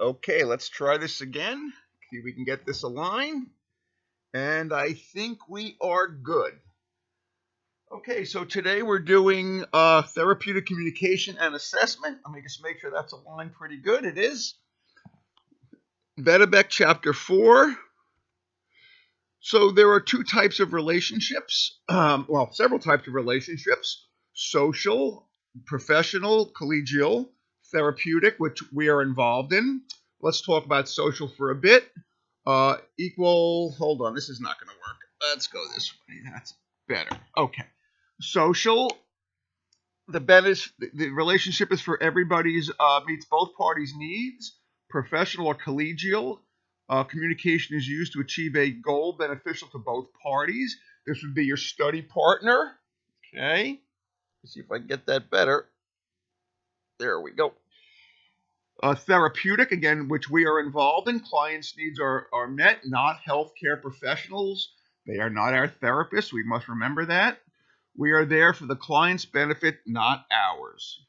Okay, let's try this again. See if we can get this aligned. And I think we are good. Okay, so today we're doing therapeutic communication and assessment. Let me just make sure that's aligned pretty good. It is. Vedabek chapter 4. So there are two types of relationships. Several types of relationships. Social, professional, collegial, therapeutic, which we are involved in. Let's talk about social for a bit. Hold on, this is not going to work. Let's go this way. That's better. Okay. Social, the relationship is for everybody's, meets both parties' needs. Professional or collegial, communication is used to achieve a goal beneficial to both parties. This would be your study partner. Okay. Let's see if I can get that better. There we go. Therapeutic, again, which we are involved in. Clients' needs are met, not healthcare professionals. They are not our therapists. We must remember that. We are there for the client's benefit, not ours.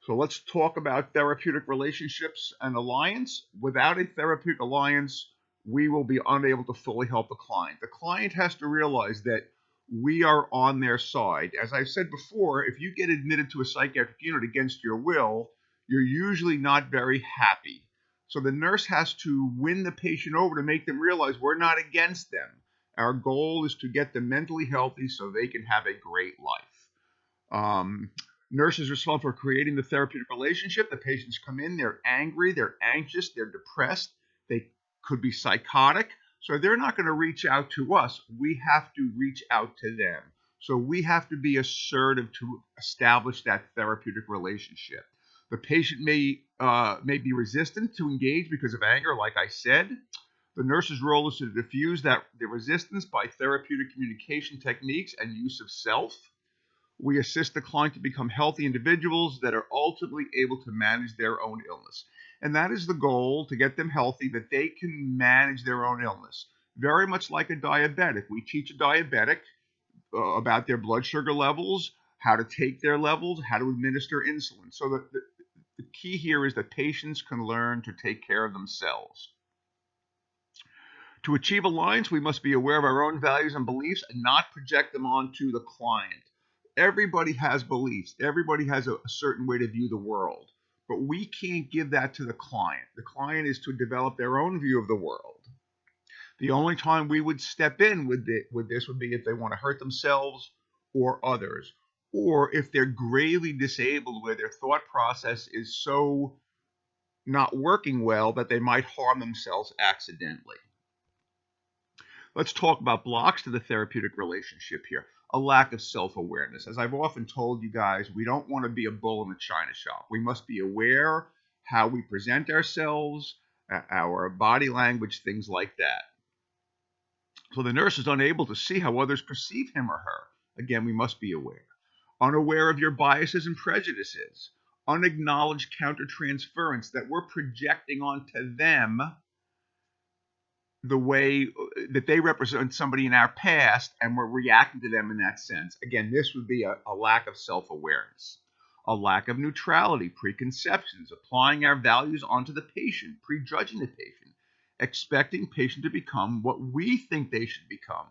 So let's talk about therapeutic relationships and alliance. Without a therapeutic alliance, we will be unable to fully help the client. The client has to realize that we are on their side. As I've said before, if you get admitted to a psychiatric unit against your will, you're usually not very happy. So the nurse has to win the patient over to make them realize we're not against them. Our goal is to get them mentally healthy so they can have a great life. Nurses are responsible for creating the therapeutic relationship. The patients come in, they're angry, they're anxious, they're depressed, they could be psychotic. So they're not going to reach out to us. We have to reach out to them. So we have to be assertive to establish that therapeutic relationship. The patient may be resistant to engage because of anger, like I said. The nurse's role is to diffuse the resistance by therapeutic communication techniques and use of self. We assist the client to become healthy individuals that are ultimately able to manage their own illness. And that is the goal, to get them healthy, that they can manage their own illness. Very much like a diabetic. We teach a diabetic about their blood sugar levels, how to take their levels, how to administer insulin. So the key here is that patients can learn to take care of themselves. To achieve alliance, we must be aware of our own values and beliefs and not project them onto the client. Everybody has beliefs. Everybody has a certain way to view the world. But we can't give that to the client. The client is to develop their own view of the world. The only time we would step in with this would be if they want to hurt themselves or others, or if they're gravely disabled where their thought process is so not working well that they might harm themselves accidentally. Let's talk about blocks to the therapeutic relationship here. A lack of self-awareness. As I've often told you guys, we don't want to be a bull in the china shop. We must be aware how we present ourselves, our body language, things like that. So the nurse is unable to see how others perceive him or her. Again, we must be aware. Unaware of your biases and prejudices. Unacknowledged countertransference, that we're projecting onto them the way that they represent somebody in our past, and we're reacting to them in that sense. Again, this would be a lack of self-awareness. A lack of neutrality, preconceptions, applying our values onto the patient, prejudging the patient, expecting patient to become what we think they should become.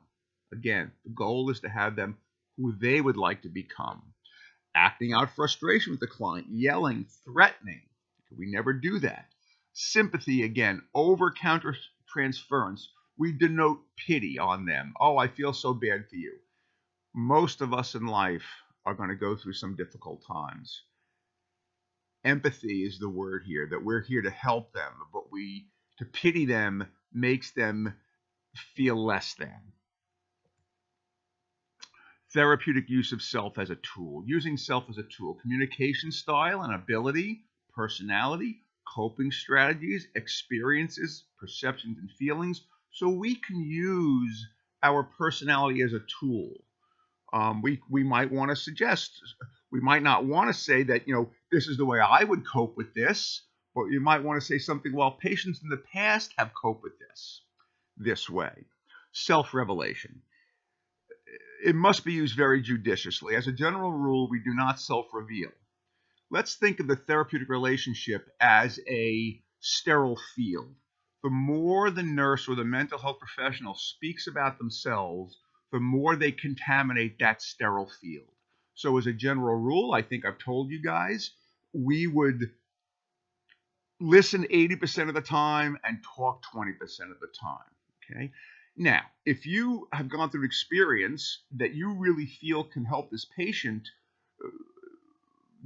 Again, the goal is to have them who they would like to become. Acting out frustration with the client, yelling, threatening. We never do that. Sympathy, again, over countertransference. We denote pity on them. Oh, I feel so bad for you. Most of us in life are going to go through some difficult times. Empathy is the word here, that we're here to help them, but to pity them makes them feel less than. Therapeutic use of self as a tool. Using self as a tool. Communication style and ability, personality, coping strategies, experiences, perceptions, and feelings. So we can use our personality as a tool. We might want to suggest, we might not want to say that, this is the way I would cope with this, but you might want to say something, well, patients in the past have coped with this way. Self-revelation. It must be used very judiciously. As a general rule, we do not self-reveal. Let's think of the therapeutic relationship as a sterile field. The more the nurse or the mental health professional speaks about themselves, the more they contaminate that sterile field. So as a general rule, I think I've told you guys, we would listen 80% of the time and talk 20% of the time. Okay. Now, if you have gone through an experience that you really feel can help this patient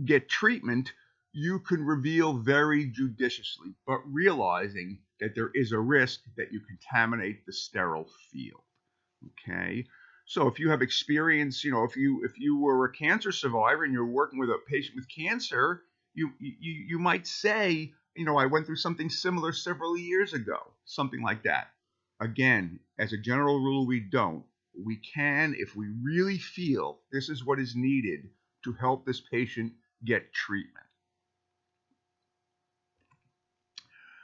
get treatment, you can reveal very judiciously, but realizing that there is a risk that you contaminate the sterile field. Okay. So if you have experience, if you were a cancer survivor and you're working with a patient with cancer, you might say, I went through something similar several years ago, something like that. Again, as a general rule, we don't. We can, if we really feel this is what is needed to help this patient get treatment.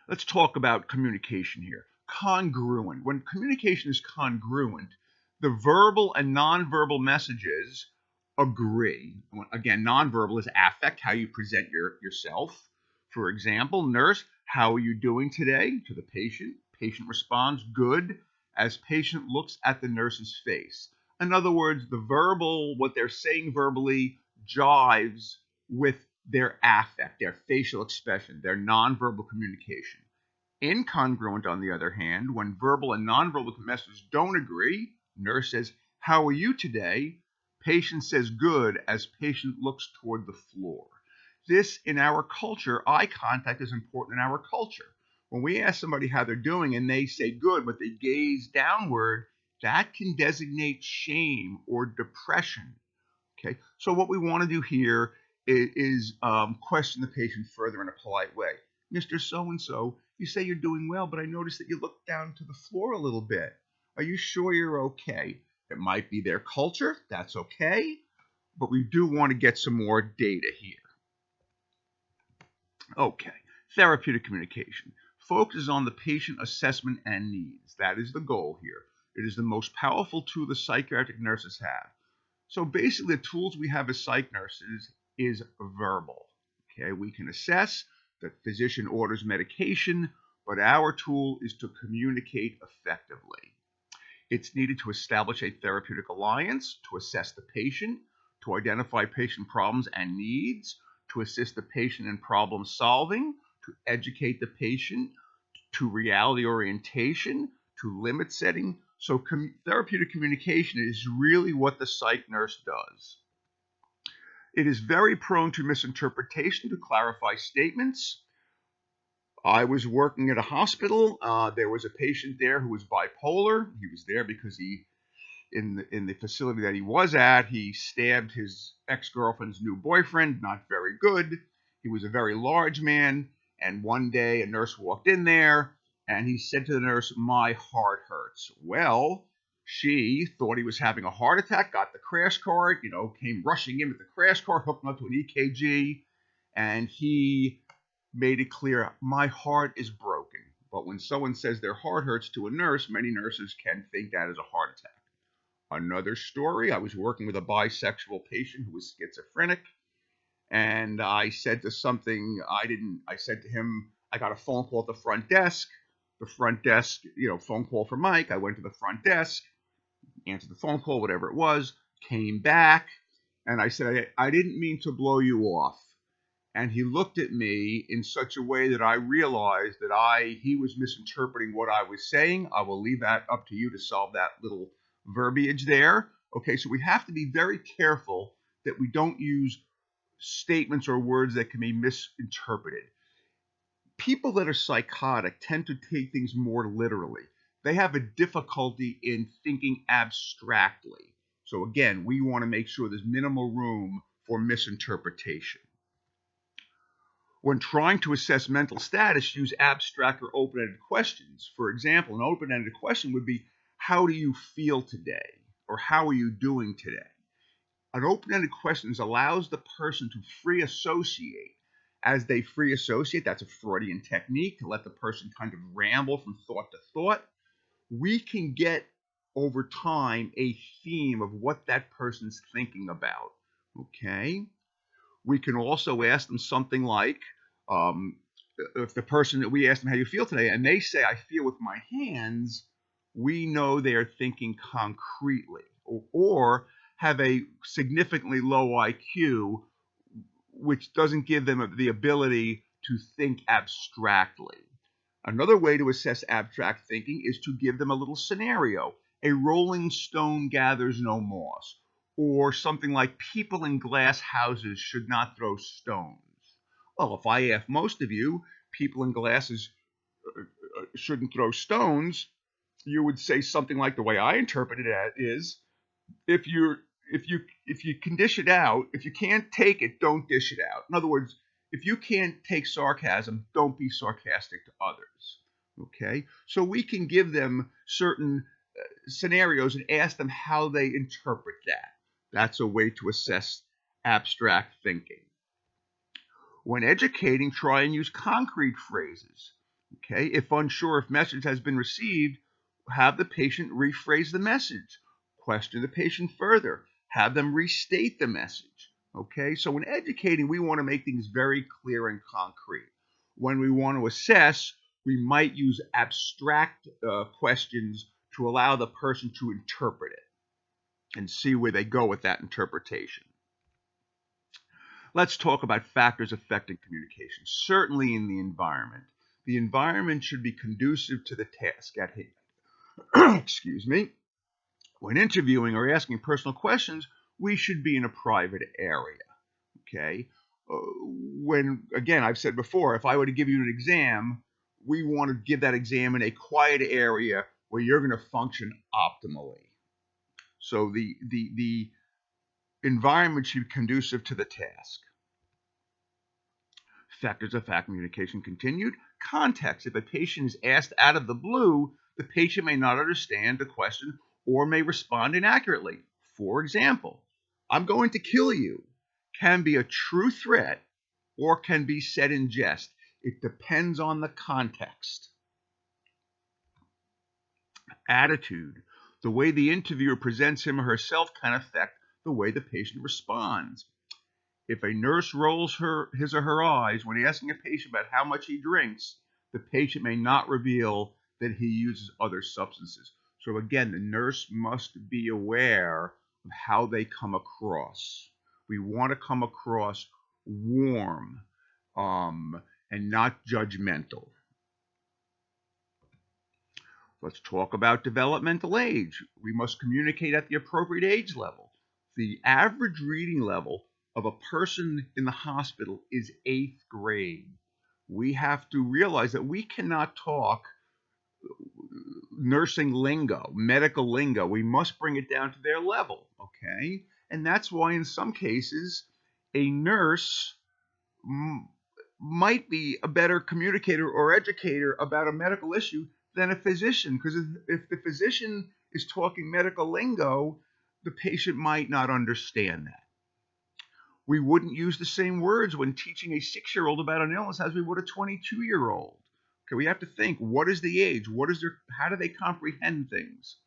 Let's talk about communication here. Congruent. When communication is congruent, the verbal and nonverbal messages agree. Again, nonverbal is affect, how you present yourself. For example, nurse, how are you doing today? To the patient. Patient responds, good, as patient looks at the nurse's face. In other words, the verbal, what they're saying verbally, jives with their affect, their facial expression, their nonverbal communication. Incongruent, on the other hand, when verbal and nonverbal messages don't agree, nurse says, how are you today? Patient says, good, as patient looks toward the floor. This, in our culture, eye contact is important in our culture. When we ask somebody how they're doing and they say good, but they gaze downward, that can designate shame or depression. Okay, so what we want to do here is question the patient further in a polite way. Mr. So-and-so, you say you're doing well, but I noticed that you look down to the floor a little bit. Are you sure you're okay? It might be their culture. That's okay. But we do want to get some more data here. Okay, therapeutic communication focuses on the patient assessment and needs. That is the goal here. It is the most powerful tool the psychiatric nurses have. So basically, the tools we have as psych nurses is verbal. Okay, we can assess, the physician orders medication, but our tool is to communicate effectively. It's needed to establish a therapeutic alliance, to assess the patient, to identify patient problems and needs, to assist the patient in problem solving, to educate the patient, to reality orientation, to limit setting. So therapeutic communication is really what the psych nurse does. It is very prone to misinterpretation to clarify statements. I was working at a hospital. There was a patient there who was bipolar. He was there because in the facility that he was at, he stabbed his ex-girlfriend's new boyfriend. Not very good. He was a very large man. And one day a nurse walked in there and he said to the nurse, my heart hurts. Well, she thought he was having a heart attack, got the crash cart, came rushing in with the crash cart, hooked him up to an EKG, and he made it clear, my heart is broken. But when someone says their heart hurts to a nurse, many nurses can think that is a heart attack. Another story, I was working with a bisexual patient who was schizophrenic, and I said to him, I got a phone call at the front desk. The front desk, phone call for Mike. I went to the front desk, answered the phone call, whatever it was, came back, and I said, I didn't mean to blow you off. And he looked at me in such a way that I realized that he was misinterpreting what I was saying. I will leave that up to you to solve that little verbiage there. Okay, so we have to be very careful that we don't use statements or words that can be misinterpreted. People that are psychotic tend to take things more literally. They have a difficulty in thinking abstractly. So again, we want to make sure there's minimal room for misinterpretation. When trying to assess mental status, use abstract or open-ended questions. For example, an open-ended question would be, how do you feel today? Or how are you doing today? An open-ended question allows the person to free associate. As they free associate, that's a Freudian technique to let the person kind of ramble from thought to thought. We can get over time a theme of what that person's thinking about. Okay? We can also ask them something like, if the person that we ask them, how do you feel today? And they say, I feel with my hands, we know they are thinking concretely, or have a significantly low IQ, which doesn't give them the ability to think abstractly. Another way to assess abstract thinking is to give them a little scenario. A rolling stone gathers no moss, or something like people in glass houses should not throw stones. Well, if I ask most of you, people in glasses shouldn't throw stones, you would say something like, the way I interpret it is, if you can dish it out, if you can't take it, don't dish it out. In other words, if you can't take sarcasm, don't be sarcastic to others. Okay, so we can give them certain scenarios and ask them how they interpret that. That's a way to assess abstract thinking. When educating, try and use concrete phrases. Okay, if unsure if message has been received, have the patient rephrase the message. Question the patient further. Have them restate the message. Okay, so when educating, we want to make things very clear and concrete. When we want to assess, we might use abstract questions to allow the person to interpret it and see where they go with that interpretation. Let's talk about factors affecting communication. Certainly in the environment. The environment should be conducive to the task at hand. Excuse me. When interviewing or asking personal questions, we should be in a private area. Okay. When, again, I've said before, if I were to give you an exam, we want to give that exam in a quiet area where you're going to function optimally. So the environment should be conducive to the task. Factors of fact communication continued. Context. If a patient is asked out of the blue, the patient may not understand the question or may respond inaccurately. For example, I'm going to kill you can be a true threat or can be said in jest. It depends on the context. Attitude. The way the interviewer presents him or herself can affect the way the patient responds. If a nurse rolls his or her eyes when asking a patient about how much he drinks, the patient may not reveal that he uses other substances. So again, the nurse must be aware of how they come across. We want to come across warm and not judgmental. Let's talk about developmental age. We must communicate at the appropriate age level. The average reading level of a person in the hospital is 8th grade. We have to realize that we cannot talk nursing lingo, medical lingo. We must bring it down to their level, okay? And that's why in some cases a nurse might be a better communicator or educator about a medical issue than a physician, because if the physician is talking medical lingo, the patient might not understand that. We wouldn't use the same words when teaching a 6-year-old about an illness as we would a 22-year-old. Okay, we have to think, what is the age? How do they comprehend things?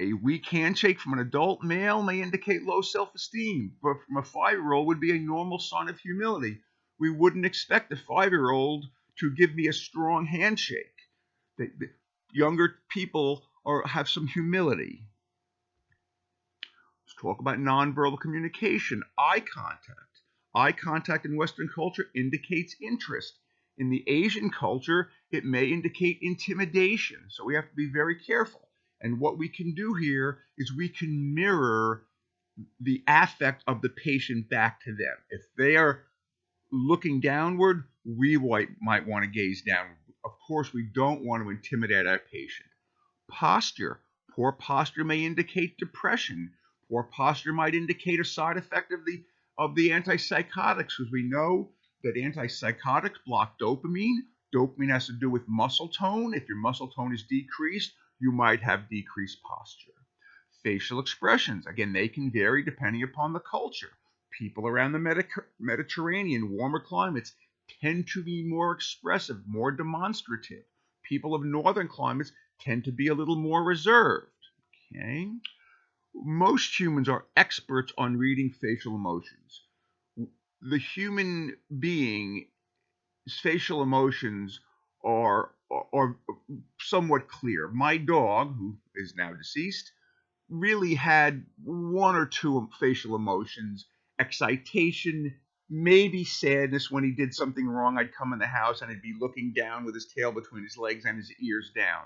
A weak handshake from an adult male may indicate low self-esteem, but from a 5-year-old would be a normal sign of humility. We wouldn't expect a 5-year-old to give me a strong handshake. The younger people have some humility. Let's talk about nonverbal communication. Eye contact. Eye contact in Western culture indicates interest. In the Asian culture, it may indicate intimidation. So we have to be very careful. And what we can do here is we can mirror the affect of the patient back to them. If they are looking downward, we might want to gaze downward. Of course, we don't want to intimidate our patient. Posture. Poor posture may indicate depression. Poor posture might indicate a side effect of the antipsychotics, because we know that antipsychotics block dopamine. Dopamine has to do with muscle tone. If your muscle tone is decreased, you might have decreased posture. Facial expressions. Again, they can vary depending upon the culture. People around the Mediterranean, warmer climates, tend to be more expressive, more demonstrative. People of northern climates tend to be a little more reserved. Okay? Most humans are experts on reading facial emotions. The human being facial emotions are somewhat clear. My dog, who is now deceased, really had one or two facial emotions: excitation, maybe sadness when he did something wrong. I'd come in the house and he'd be looking down with his tail between his legs and his ears down.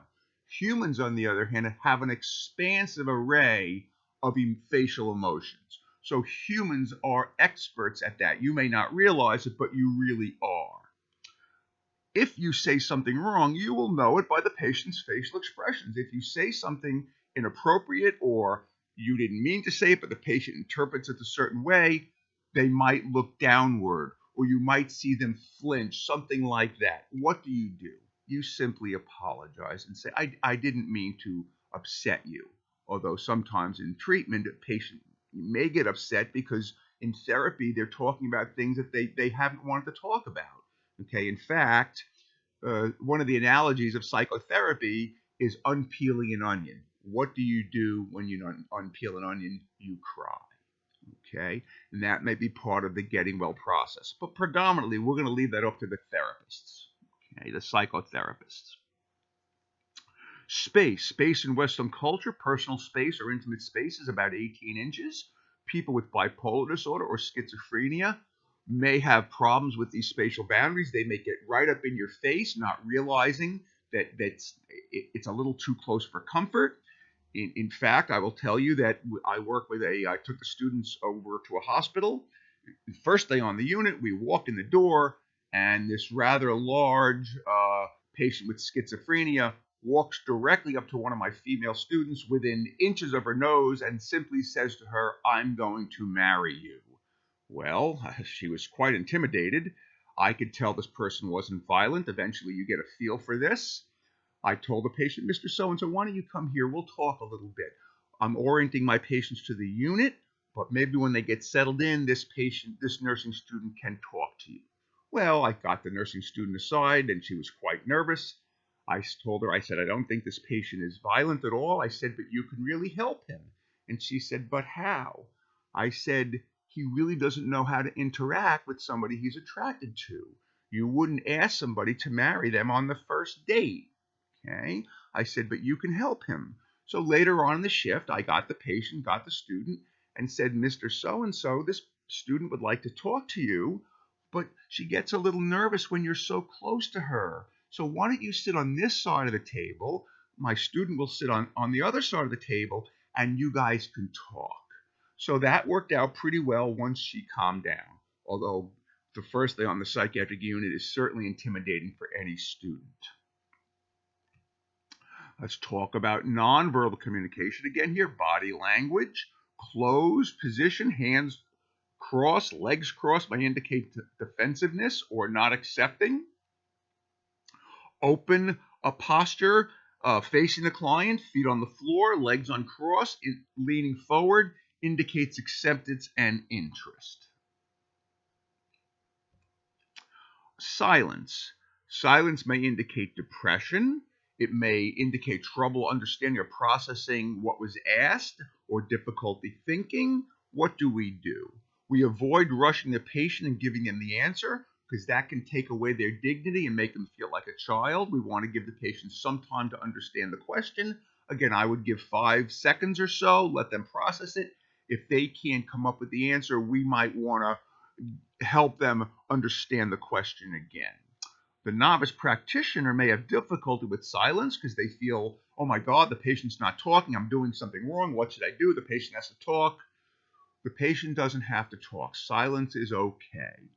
Humans, on the other hand, have an expansive array of facial emotions. So humans are experts at that. You may not realize it, but you really are. If you say something wrong, you will know it by the patient's facial expressions. If you say something inappropriate, or you didn't mean to say it, but the patient interprets it a certain way, they might look downward, or you might see them flinch, something like that. What do? You simply apologize and say, I didn't mean to upset you. Although sometimes in treatment, a patient may get upset because in therapy, they're talking about things that they haven't wanted to talk about. Okay, in fact, one of the analogies of psychotherapy is unpeeling an onion. What do you do when you unpeel an onion? You cry. Okay, and that may be part of the getting well process. But predominantly, we're going to leave that up to the therapists, okay, the psychotherapists. Space in Western culture, personal space or intimate space is about 18 inches. People with bipolar disorder or schizophrenia may have problems with these spatial boundaries. They may get right up in your face, not realizing that it's a little too close for comfort. In fact, I will tell you that I took the students over to a hospital. First day on the unit, we walked in the door, and this rather large patient with schizophrenia walks directly up to one of my female students within inches of her nose and simply says to her, "I'm going to marry you." Well, she was quite intimidated. I could tell this person wasn't violent. Eventually, you get a feel for this. I told the patient, "Mr. So-and-so, why don't you come here? We'll talk a little bit. I'm orienting my patients to the unit, but maybe when they get settled in, this nursing student can talk to you." Well, I got the nursing student aside, and she was quite nervous. I told her, I said, "I don't think this patient is violent at all." I said, "But you can really help him." And she said, "But how?" I said, "He really doesn't know how to interact with somebody he's attracted to. You wouldn't ask somebody to marry them on the first date." Okay. I said, "But you can help him." So later on in the shift, I got the patient, got the student, and said, "Mr. So-and-so, this student would like to talk to you, but she gets a little nervous when you're so close to her. So why don't you sit on this side of the table? My student will sit on the other side of the table, and you guys can talk." So that worked out pretty well once she calmed down. Although the first day on the psychiatric unit is certainly intimidating for any student. Let's talk about nonverbal communication. Again here, body language. Closed position, hands crossed, legs crossed may indicate defensiveness or not accepting. Open posture, facing the client, feet on the floor, legs uncrossed, leaning forward, indicates acceptance and interest. Silence. Silence may indicate depression. It may indicate trouble understanding or processing what was asked or difficulty thinking. What do? We avoid rushing the patient and giving them the answer because that can take away their dignity and make them feel like a child. We want to give the patient some time to understand the question. Again, I would give 5 seconds or so, let them process it. If they can't come up with the answer, we might want to help them understand the question again. The novice practitioner may have difficulty with silence because they feel, "Oh my God, the patient's not talking. I'm doing something wrong. What should I do?" The patient has to talk. The patient doesn't have to talk. Silence is okay.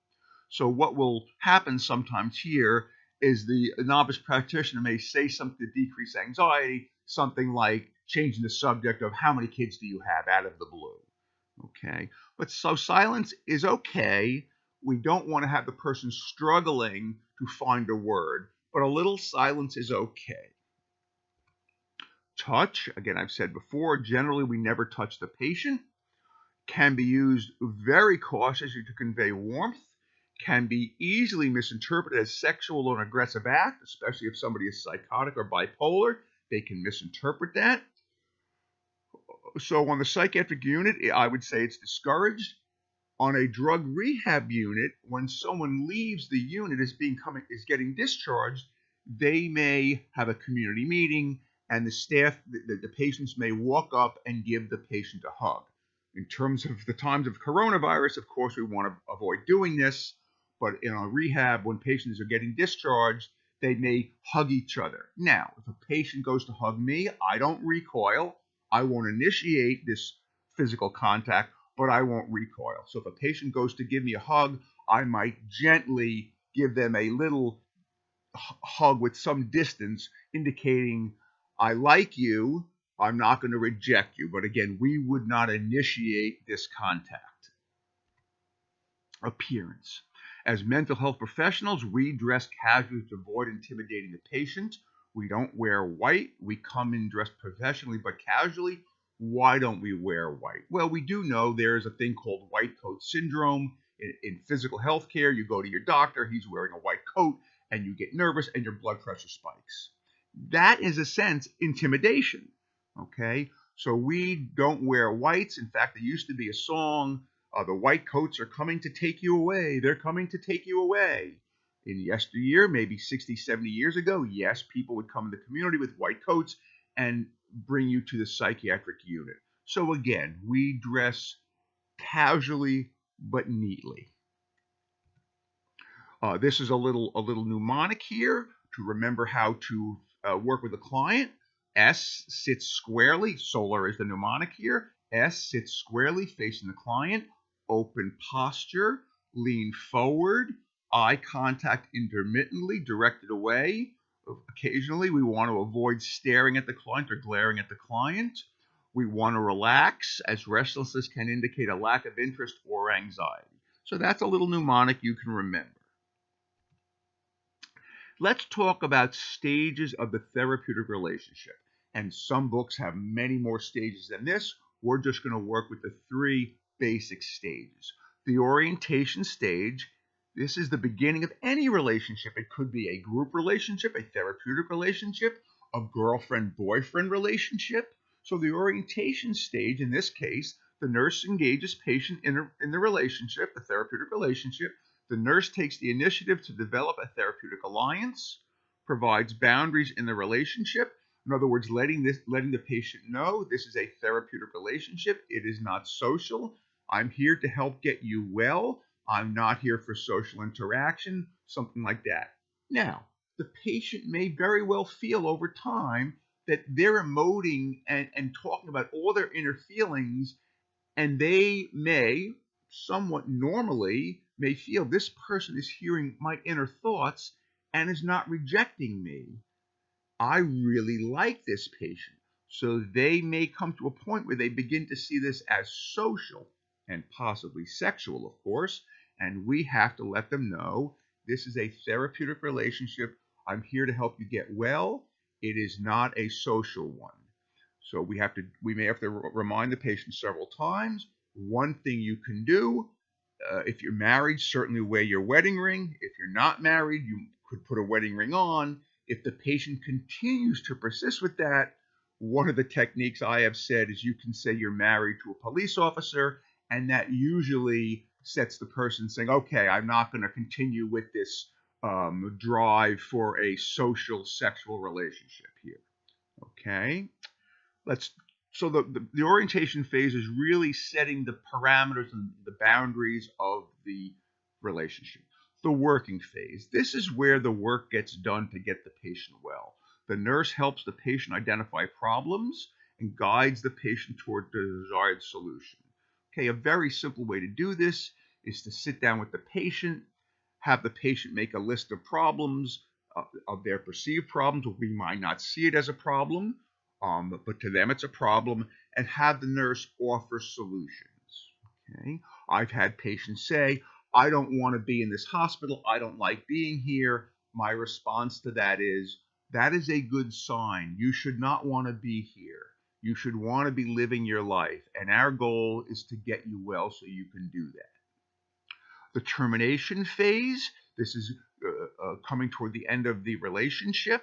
So what will happen sometimes here is the novice practitioner may say something to decrease anxiety, something like changing the subject of "How many kids do you have?" out of the blue. Okay, but so silence is okay. We don't want to have the person struggling to find a word, but a little silence is okay. Touch, again, I've said before, generally we never touch the patient. Can be used very cautiously to convey warmth. Can be easily misinterpreted as sexual or an aggressive act, especially if somebody is psychotic or bipolar. They can misinterpret that. So on the psychiatric unit, I would say it's discouraged. On a drug rehab unit, when someone leaves the unit is getting discharged, they may have a community meeting, and the staff, the patients may walk up and give the patient a hug. In terms of the times of coronavirus, of course, we want to avoid doing this. But in a rehab, when patients are getting discharged, they may hug each other. Now, if a patient goes to hug me, I don't recoil. I won't initiate this physical contact, but I won't recoil. So if a patient goes to give me a hug, I might gently give them a little hug with some distance, indicating I like you, I'm not going to reject you. But again, we would not initiate this contact. Appearance. As mental health professionals, we dress casually to avoid intimidating the patient. We don't wear white. We come in dressed professionally but casually. Why don't we wear white? Well, we do know there is a thing called white coat syndrome. In physical health care, you go to your doctor, he's wearing a white coat, and you get nervous and your blood pressure spikes. That is, a sense, intimidation. Okay? So we don't wear whites. In fact, there used to be a song, the white coats are coming to take you away. They're coming to take you away. In yesteryear, maybe 60, 70 years ago, yes, people would come in the community with white coats and bring you to the psychiatric unit. So again, we dress casually but neatly. This is a little mnemonic here to remember how to work with a client. S sits squarely. Solar is the mnemonic here. S sits squarely facing the client. Open posture. Lean forward. Eye contact intermittently, directed away. Occasionally, we want to avoid staring at the client or glaring at the client. We want to relax, as restlessness can indicate a lack of interest or anxiety. So that's a little mnemonic you can remember. Let's talk about stages of the therapeutic relationship. And some books have many more stages than this. We're just going to work with the 3 basic stages. The orientation stage, this is the beginning of any relationship. It could be a group relationship, a therapeutic relationship, a girlfriend-boyfriend relationship. So the orientation stage, in this case, the nurse engages patient in the relationship, the therapeutic relationship. The nurse takes the initiative to develop a therapeutic alliance, provides boundaries in the relationship. In other words, letting the patient know this is a therapeutic relationship. It is not social. I'm here to help get you well. I'm not here for social interaction, something like that. Now, the patient may very well feel over time that they're emoting and talking about all their inner feelings, and they may, somewhat normally, may feel this person is hearing my inner thoughts and is not rejecting me. I really like this patient. So they may come to a point where they begin to see this as social and possibly sexual, of course, and we have to let them know this is a therapeutic relationship. I'm here to help you get well. It is not a social one. So we may have to remind the patient several times. One thing you can do, if you're married, certainly wear your wedding ring. If you're not married, you could put a wedding ring on. If the patient continues to persist with that, one of the techniques I have said is you can say you're married to a police officer, and that usually sets the person saying, okay, I'm not going to continue with this drive for a social sexual relationship here. Okay? So the orientation phase is really setting the parameters and the boundaries of the relationship. The working phase. This is where the work gets done to get the patient well. The nurse helps the patient identify problems and guides the patient toward the desired solution. Okay, a very simple way to do this is to sit down with the patient, have the patient make a list of problems, of their perceived problems. We might not see it as a problem, but to them it's a problem, and have the nurse offer solutions. Okay, I've had patients say, I don't want to be in this hospital. I don't like being here. My response to that is a good sign. You should not want to be here. You should want to be living your life, and our goal is to get you well so you can do that. The termination phase, this is coming toward the end of the relationship.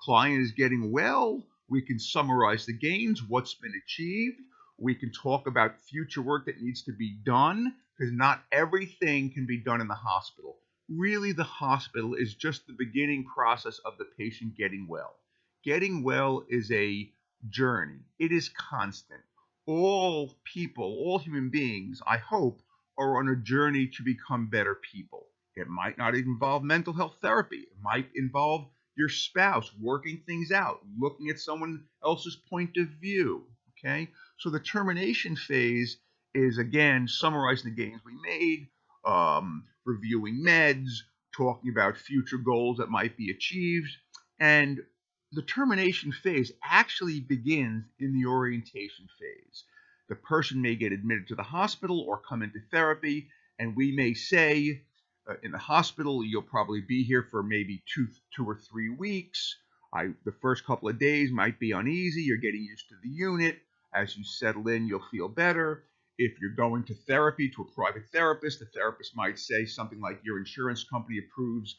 Client is getting well. We can summarize the gains, what's been achieved. We can talk about future work that needs to be done. because not everything can be done in the hospital. Really, the hospital is just the beginning process of the patient getting well. Getting well is a journey. It is constant. All people, all human beings, I hope, are on a journey to become better people. It might not involve mental health therapy. It might involve your spouse working things out, looking at someone else's point of view. Okay? So the termination phase is, again, summarizing the gains we made, reviewing meds, talking about future goals that might be achieved. And the termination phase actually begins in the orientation phase. The person may get admitted to the hospital or come into therapy, and we may say, in the hospital, you'll probably be here for maybe two or 3 weeks. The first couple of days might be uneasy. You're getting used to the unit. As you settle in, you'll feel better. If you're going to therapy, to a private therapist, the therapist might say something like, your insurance company approves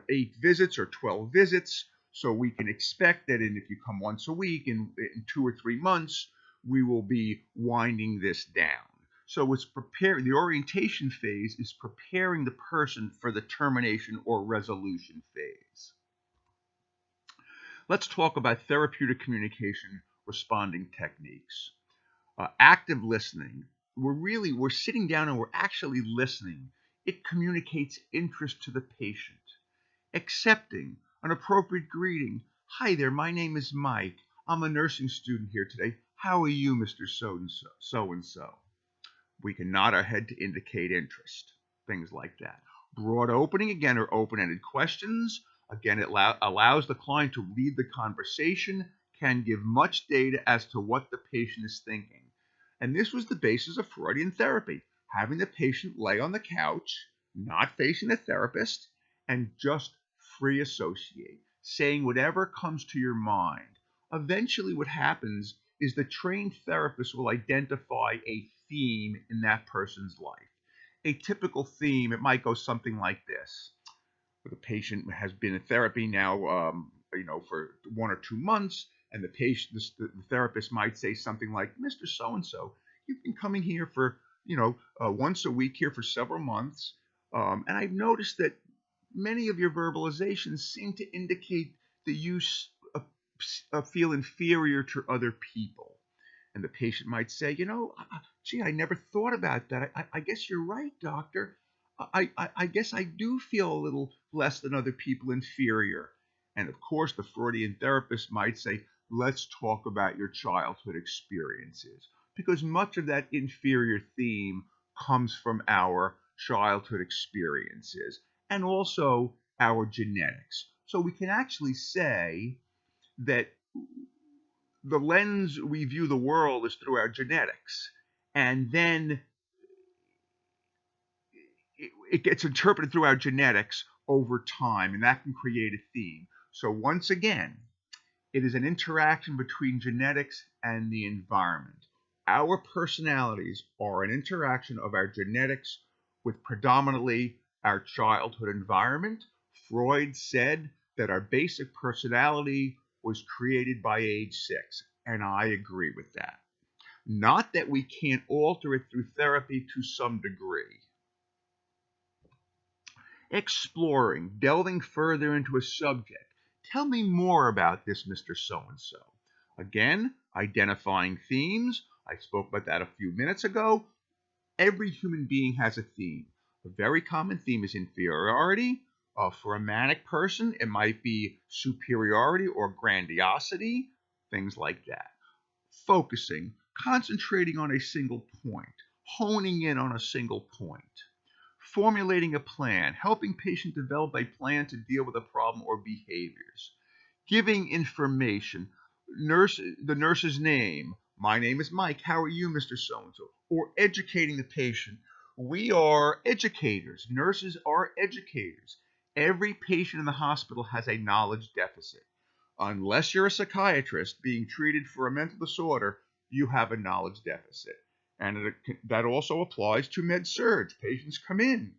8 visits or 12 visits. So we can expect that if you come once a week, in 2 or 3 months, we will be winding this down. So it's preparing. The orientation phase is preparing the person for the termination or resolution phase. Let's talk about therapeutic communication responding techniques. Active listening. We're sitting down and we're actually listening. It communicates interest to the patient. Accepting, an appropriate greeting. Hi there, my name is Mike. I'm a nursing student here today. How are you, Mr. So-and-so? We can nod our head to indicate interest. Things like that. Broad opening, again, are open-ended questions. Again, it allows the client to lead the conversation, can give much data as to what the patient is thinking. And this was the basis of Freudian therapy, having the patient lay on the couch, not facing the therapist, and just free associate, saying whatever comes to your mind. Eventually what happens is the trained therapist will identify a theme in that person's life. A typical theme, it might go something like this. The patient has been in therapy now, for 1 or 2 months, and the therapist might say something like, Mr. So-and-so, you've been coming here for, once a week here for several months, and I've noticed that many of your verbalizations seem to indicate that you feel inferior to other people. And the patient might say, gee, I never thought about that. I guess you're right, doctor. I guess I do feel a little less than other people, inferior. And of course, the Freudian therapist might say, let's talk about your childhood experiences, because much of that inferior theme comes from our childhood experiences and also our genetics. So we can actually say that the lens we view the world is through our genetics, and then it gets interpreted through our genetics over time, and that can create a theme. So once again, it is an interaction between genetics and the environment. Our personalities are an interaction of our genetics with predominantly our childhood environment. Freud said that our basic personality was created by age 6, and I agree with that. Not that we can't alter it through therapy to some degree. Exploring, delving further into a subject. Tell me more about this, Mr. So-and-so. Again, identifying themes. I spoke about that a few minutes ago. Every human being has a theme. A very common theme is inferiority. For a manic person, it might be superiority or grandiosity, things like that. Focusing, concentrating on a single point, honing in on a single point. Formulating a plan, helping patient develop a plan to deal with a problem or behaviors. Giving information, the nurse's name. My name is Mike. How are you, Mr. So-and-so? Or educating the patient. We are educators. Nurses are educators. Every patient in the hospital has a knowledge deficit. Unless you're a psychiatrist being treated for a mental disorder, you have a knowledge deficit. And that also applies to med-surg. Patients come in.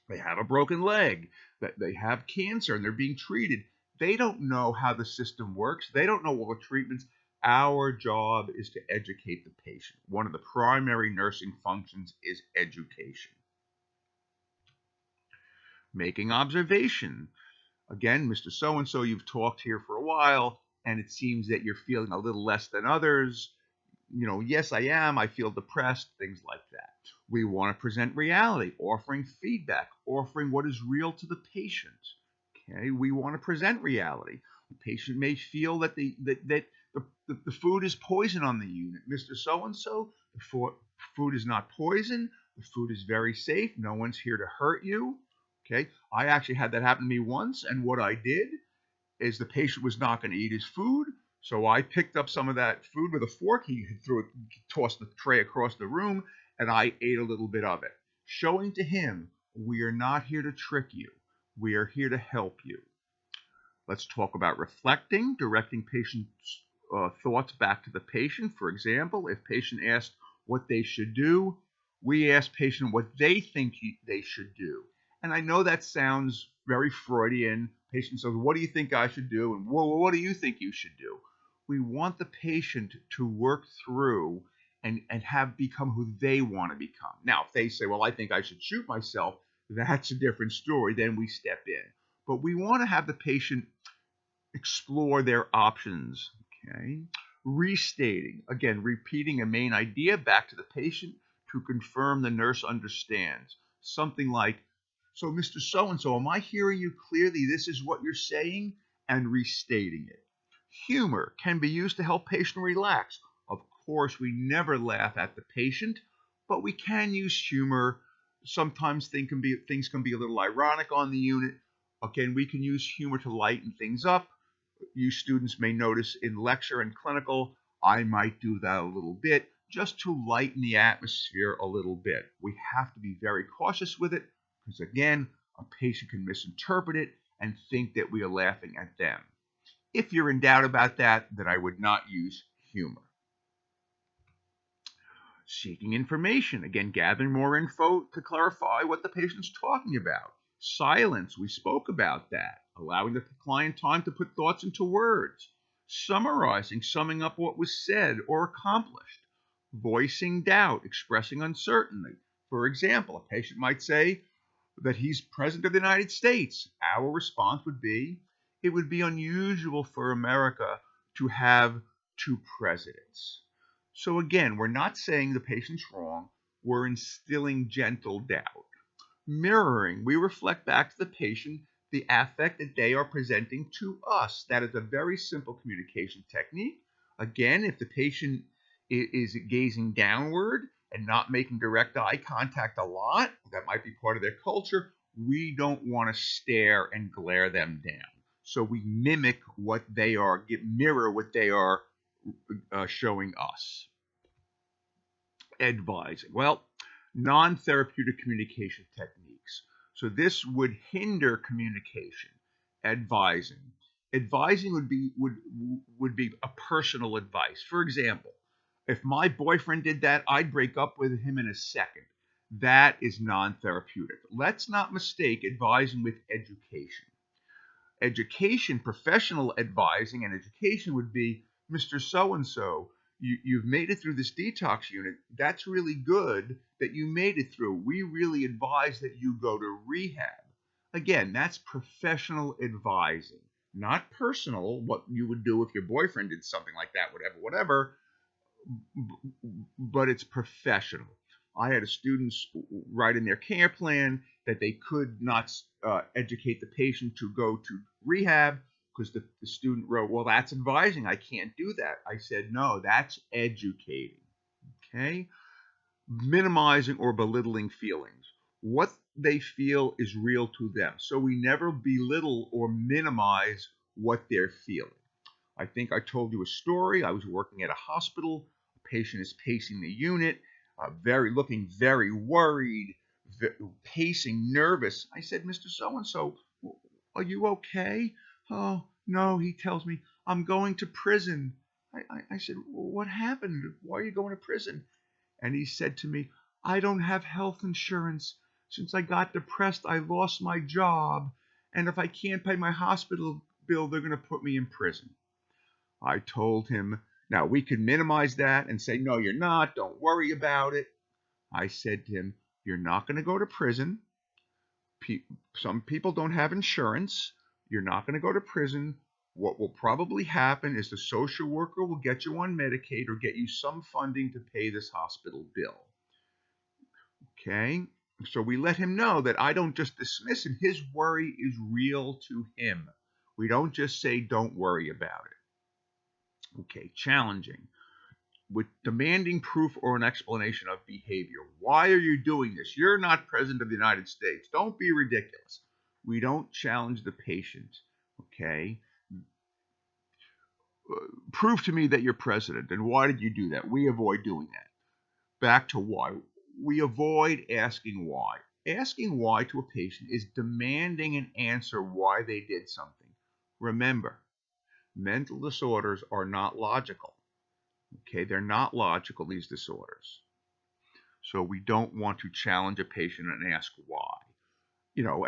They have a broken leg. They have cancer and they're being treated. They don't know how the system works. They don't know all the treatments. Our job is to educate the patient. One of the primary nursing functions is education. Making observation. Again, Mr. So-and-so, you've talked here for a while, and it seems that you're feeling a little less than others. Yes, I am. I feel depressed, things like that. We want to present reality, offering feedback, offering what is real to the patient. Okay, we want to present reality. The patient may feel that the food is poison on the unit. Mr. So-and-so, the food is not poison. The food is very safe. No one's here to hurt you. Okay, I actually had that happen to me once, and what I did is the patient was not going to eat his food, so I picked up some of that food with a fork. He tossed the tray across the room, and I ate a little bit of it, showing to him, we are not here to trick you. We are here to help you. Let's talk about reflecting, directing patient's thoughts back to the patient. For example, if patient asked what they should do, we ask patient what they think they should do. And I know that sounds very Freudian. Patient says, what do you think I should do? And what do you think you should do? We want the patient to work through and have become who they want to become. Now, if they say, well, I think I should shoot myself, that's a different story. Then we step in. But we want to have the patient explore their options. Okay. Restating, again, repeating a main idea back to the patient to confirm the nurse understands. Something like, so Mr. So-and-so, am I hearing you clearly? This is what you're saying, and restating it. Humor can be used to help patient relax. Of course, we never laugh at the patient, but we can use humor. Sometimes things can be a little ironic on the unit. Again, we can use humor to lighten things up. You students may notice in lecture and clinical, I might do that a little bit just to lighten the atmosphere a little bit. We have to be very cautious with it because, again, a patient can misinterpret it and think that we are laughing at them. If you're in doubt about that, then I would not use humor. Seeking information, again, gathering more info to clarify what the patient's talking about. Silence, we spoke about that, allowing the client time to put thoughts into words. Summarizing, summing up what was said or accomplished. Voicing doubt, expressing uncertainty. For example, a patient might say that he's President of the United States. Our response would be, it would be unusual for America to have two presidents. So again, we're not saying the patient's wrong. We're instilling gentle doubt. Mirroring, we reflect back to the patient the affect that they are presenting to us. That is a very simple communication technique. Again, if the patient is gazing downward and not making direct eye contact a lot, that might be part of their culture, we don't want to stare and glare them down. So we mimic what they are, mirror what they are showing us. Advising. Well, non-therapeutic communication techniques. So this would hinder communication. Advising. Advising would be a personal advice. For example, if my boyfriend did that, I'd break up with him in a second. That is non-therapeutic. Let's not mistake advising with education. Education, professional advising and education would be, Mr. So-and-so, you've made it through this detox unit. That's really good that you made it through. We really advise that you go to rehab. Again, that's professional advising, not personal, what you would do if your boyfriend did something like that, whatever, but it's professional. I had students write in their care plan that they could not educate the patient to go to rehab because the student wrote, well, that's advising. I can't do that. I said, no, that's educating. Okay? Minimizing or belittling feelings. What they feel is real to them. So we never belittle or minimize what they're feeling. I think I told you a story. I was working at a hospital. A patient is pacing the unit, looking very worried, pacing, nervous. I said, Mr. So-and-so, are you okay? Oh, no, he tells me, I'm going to prison. I said, well, what happened? Why are you going to prison? And he said to me, I don't have health insurance. Since I got depressed, I lost my job. And if I can't pay my hospital bill, they're going to put me in prison. I told him, Now, we could minimize that and say, no, you're not. Don't worry about it. I said to him, you're not going to go to prison. Some people don't have insurance. You're not going to go to prison. What will probably happen is the social worker will get you on Medicaid or get you some funding to pay this hospital bill. Okay? So we let him know that I don't just dismiss him. His worry is real to him. We don't just say, don't worry about it. Okay, challenging. With demanding proof or an explanation of behavior. Why are you doing this? You're not President of the United States. Don't be ridiculous. We don't challenge the patient. Okay? Prove to me that you're president, and why did you do that? We avoid doing that. Back to why. We avoid asking why. Asking why to a patient is demanding an answer why they did something. Remember, mental disorders are not logical. Okay, they're not logical, these disorders. So we don't want to challenge a patient and ask why.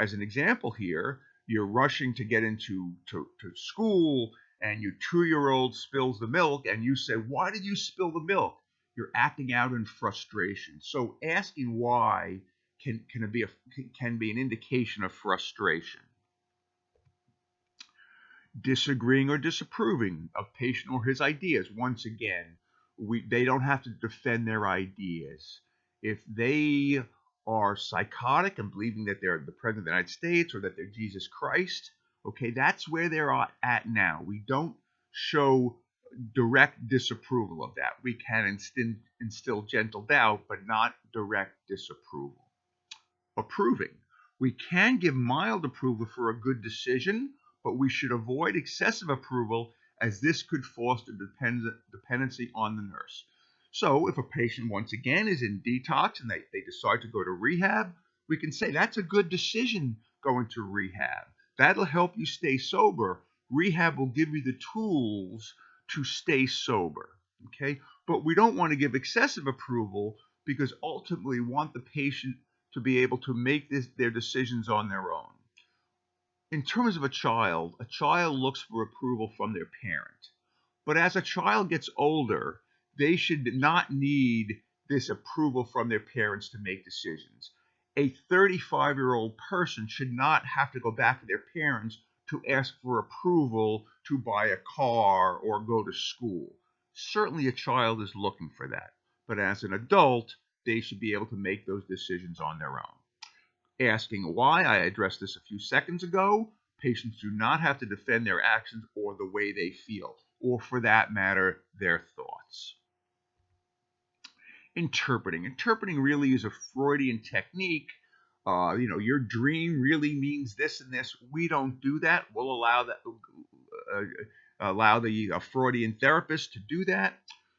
As an example here, you're rushing to get into to school and your 2-year-old spills the milk and you say, why did you spill the milk? You're acting out in frustration. So asking why can be an indication of frustration. Disagreeing or disapproving of patient or his ideas. Once again, they don't have to defend their ideas. If they are psychotic and believing that they're the President of the United States or that they're Jesus Christ, okay, that's where they're at now. We don't show direct disapproval of that. We can instill gentle doubt, but not direct disapproval. Approving. We can give mild approval for a good decision, but we should avoid excessive approval as this could foster dependency on the nurse. So if a patient, once again, is in detox and they decide to go to rehab, we can say that's a good decision going to rehab. That'll help you stay sober. Rehab will give you the tools to stay sober. Okay? But we don't want to give excessive approval because ultimately we want the patient to be able to make their decisions on their own. In terms of a child looks for approval from their parent. But as a child gets older, they should not need this approval from their parents to make decisions. A 35-year-old person should not have to go back to their parents to ask for approval to buy a car or go to school. Certainly a child is looking for that. But as an adult, they should be able to make those decisions on their own. Asking why, I addressed this a few seconds ago. Patients do not have to defend their actions or the way they feel, or for that matter, their thoughts. Interpreting. Interpreting really is a Freudian technique. Your dream really means this and this. We don't do that. We'll allow the Freudian therapist to do that.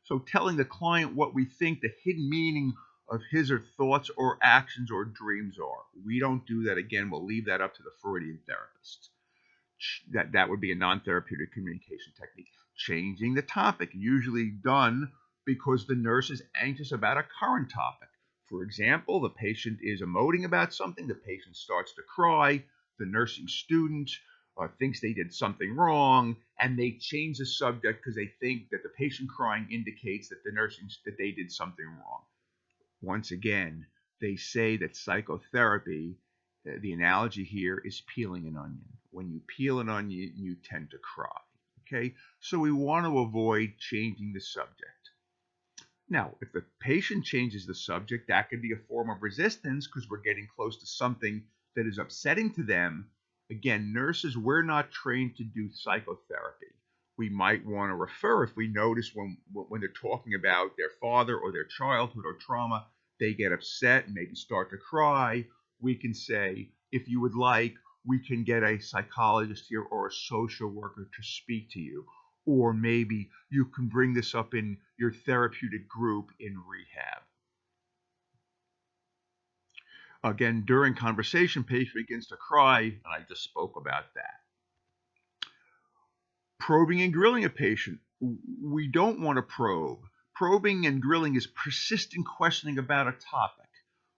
So telling the client what we think the hidden meaning of his or thoughts or actions or dreams are. We don't do that. Again, we'll leave that up to the Freudian therapist. That would be a non-therapeutic communication technique. Changing the topic, usually done because the nurse is anxious about a current topic. For example, the patient is emoting about something, the patient starts to cry, the nursing student thinks they did something wrong, and they change the subject because they think that the patient crying indicates that that they did something wrong. Once again, they say that psychotherapy, the analogy here is peeling an onion. When you peel an onion, you tend to cry. Okay? So we want to avoid changing the subject. Now, if the patient changes the subject, that could be a form of resistance because we're getting close to something that is upsetting to them. Again, nurses, we're not trained to do psychotherapy. We might want to refer if we notice when they're talking about their father or their childhood or trauma, they get upset and maybe start to cry. We can say, if you would like, we can get a psychologist here or a social worker to speak to you. Or maybe you can bring this up in your therapeutic group in rehab. Again, during conversation, patient begins to cry, and I just spoke about that. Probing and grilling a patient. We don't want to probe. Probing and grilling is persistent questioning about a topic.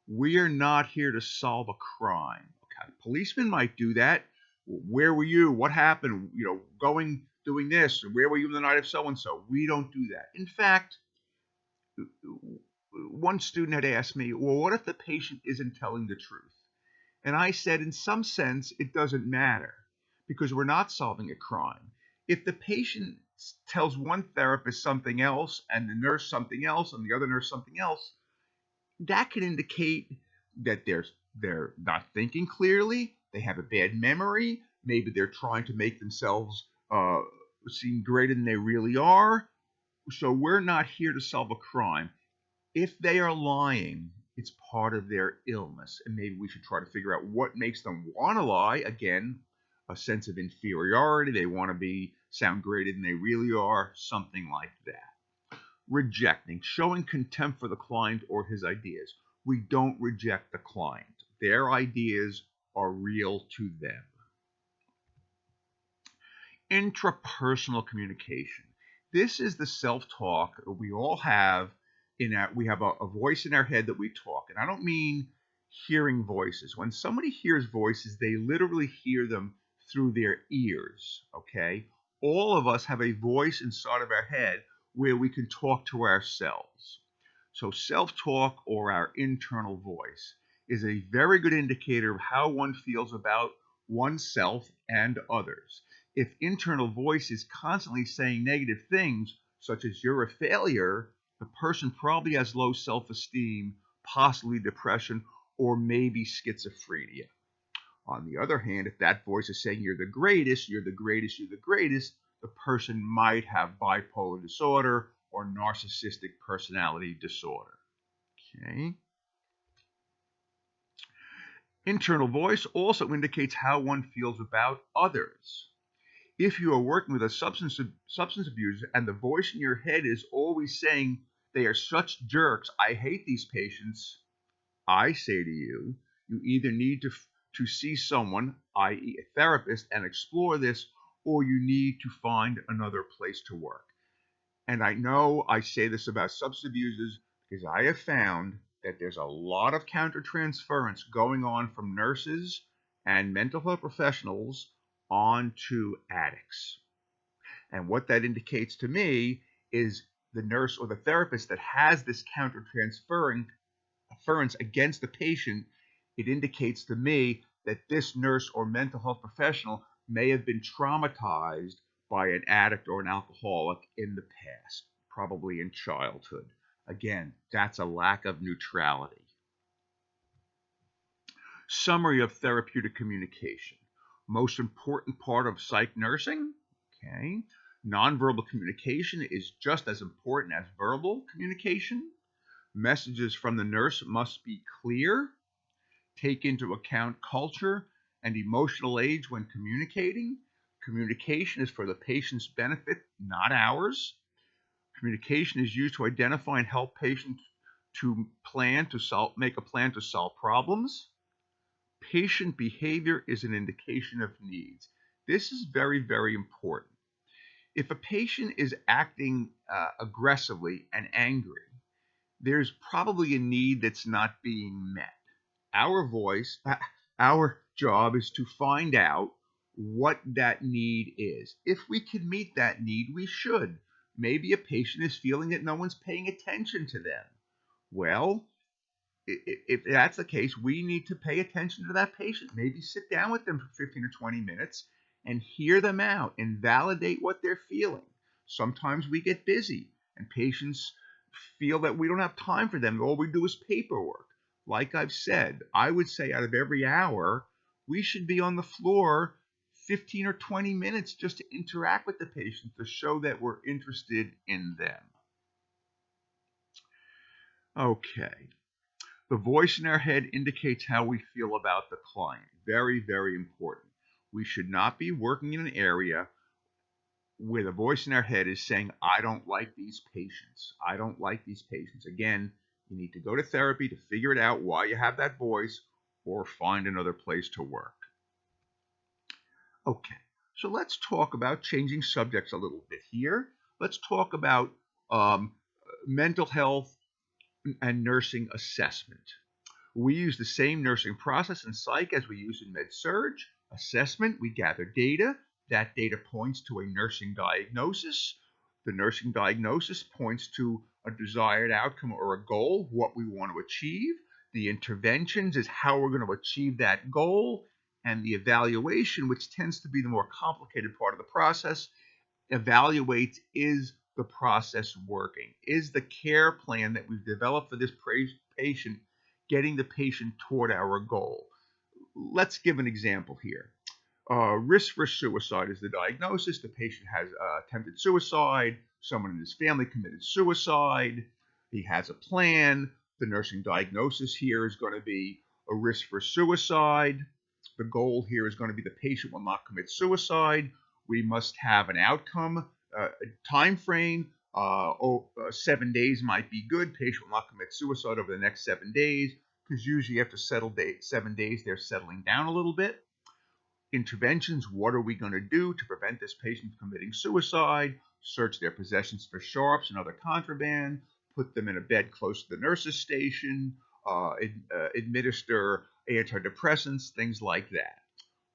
We are not here to solve a crime. Okay, policemen might do that. Where were you? What happened? Going doing this, and where were you on the night of so-and-so? We don't do that. In fact, one student had asked me, well, what if the patient isn't telling the truth? And I said, in some sense, it doesn't matter because we're not solving a crime. If the patient tells one therapist something else and the nurse something else and the other nurse something else, that can indicate that they're not thinking clearly, they have a bad memory, maybe they're trying to make themselves seem greater than they really are. So we're not here to solve a crime. If they are lying, it's part of their illness, and maybe we should try to figure out what makes them want to lie. Again, a sense of inferiority. They want to sound greater than they really are, something like that. Rejecting, showing contempt for the client or his ideas. We don't reject the client. Their ideas are real to them. Intrapersonal communication. This is the self-talk we all have. We have a voice in our head that we talk. And I don't mean hearing voices. When somebody hears voices, they literally hear them through their ears, okay? All of us have a voice inside of our head where we can talk to ourselves. So self-talk, or our internal voice, is a very good indicator of how one feels about oneself and others. If internal voice is constantly saying negative things, such as you're a failure, the person probably has low self-esteem, possibly depression, or maybe schizophrenia. On the other hand, if that voice is saying you're the greatest, you're the greatest, you're the greatest, the person might have bipolar disorder or narcissistic personality disorder. Okay. Internal voice also indicates how one feels about others. If you are working with a substance abuser and the voice in your head is always saying they are such jerks, I hate these patients, I say to you, you either need to see someone, i.e. a therapist, and explore this, or you need to find another place to work. And I know I say this about substance abusers because I have found that there's a lot of countertransference going on from nurses and mental health professionals onto addicts. And what that indicates to me is the nurse or the therapist that has this countertransference against the patient, it indicates to me that this nurse or mental health professional may have been traumatized by an addict or an alcoholic in the past, probably in childhood. Again, that's a lack of neutrality. Summary of therapeutic communication. Most important part of psych nursing, okay? Nonverbal communication is just as important as verbal communication. Messages from the nurse must be clear, take into account culture and emotional age when communicating. Communication is for the patient's benefit, not ours. Communication is used to identify and help patients to make a plan to solve problems. Patient behavior is an indication of needs. This is very, very important. If a patient is acting aggressively and angry, there's probably a need that's not being met. Our job is to find out what that need is. If we can meet that need, we should. Maybe a patient is feeling that no one's paying attention to them. Well, if that's the case, we need to pay attention to that patient. Maybe sit down with them for 15 or 20 minutes and hear them out and validate what they're feeling. Sometimes we get busy and patients feel that we don't have time for them. All we do is paperwork. Like I've said, I would say out of every hour, we should be on the floor 15 or 20 minutes just to interact with the patient to show that we're interested in them. Okay. The voice in our head indicates how we feel about the client. Very, very important. We should not be working in an area where the voice in our head is saying, I don't like these patients. I don't like these patients. Again, you need to go to therapy to figure it out why you have that voice or find another place to work. Okay, so let's talk about changing subjects a little bit here. Let's talk about mental health and nursing assessment. We use the same nursing process in psych as we use in med-surg. Assessment, we gather data, That data points to a nursing diagnosis. The nursing diagnosis points to a desired outcome or a goal, what we want to achieve. The interventions is how we're going to achieve that goal. And the evaluation, which tends to be the more complicated part of the process, evaluates, is the process working? Is the care plan that we've developed for this patient getting the patient toward our goal? Let's give an example here. Risk for suicide is the diagnosis. The patient has attempted suicide. Someone in his family committed suicide. He has a plan. The nursing diagnosis here is going to be a risk for suicide. The goal here is going to be the patient will not commit suicide. We must have an outcome, a time frame. 7 days might be good. Patient will not commit suicide over the next 7 days, because usually after 7 days, they're settling down a little bit. Interventions, what are we going to do to prevent this patient from committing suicide? Search their possessions for sharps and other contraband, put them in a bed close to the nurse's station, administer antidepressants, things like that.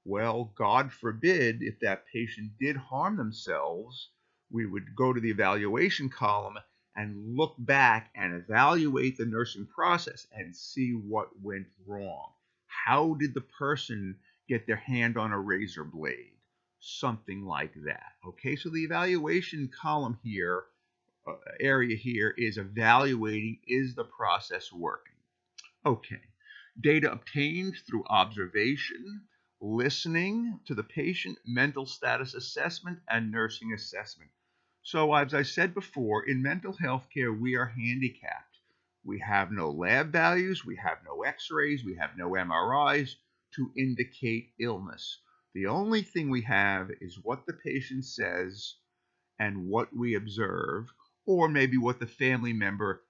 Well, God forbid, if that patient did harm themselves, we would go to the evaluation column and look back and evaluate the nursing process and see what went wrong. How did the person get their hand on a razor blade? Something like that. Okay, so the evaluation column here, area here, is evaluating, is the process working? Okay, data obtained through observation, listening to the patient, mental status assessment, and nursing assessment. So as I said before, in mental health care, we are handicapped. We have no lab values, we have no x-rays, we have no MRIs to indicate illness. The only thing we have is what the patient says and what we observe, or maybe what the family member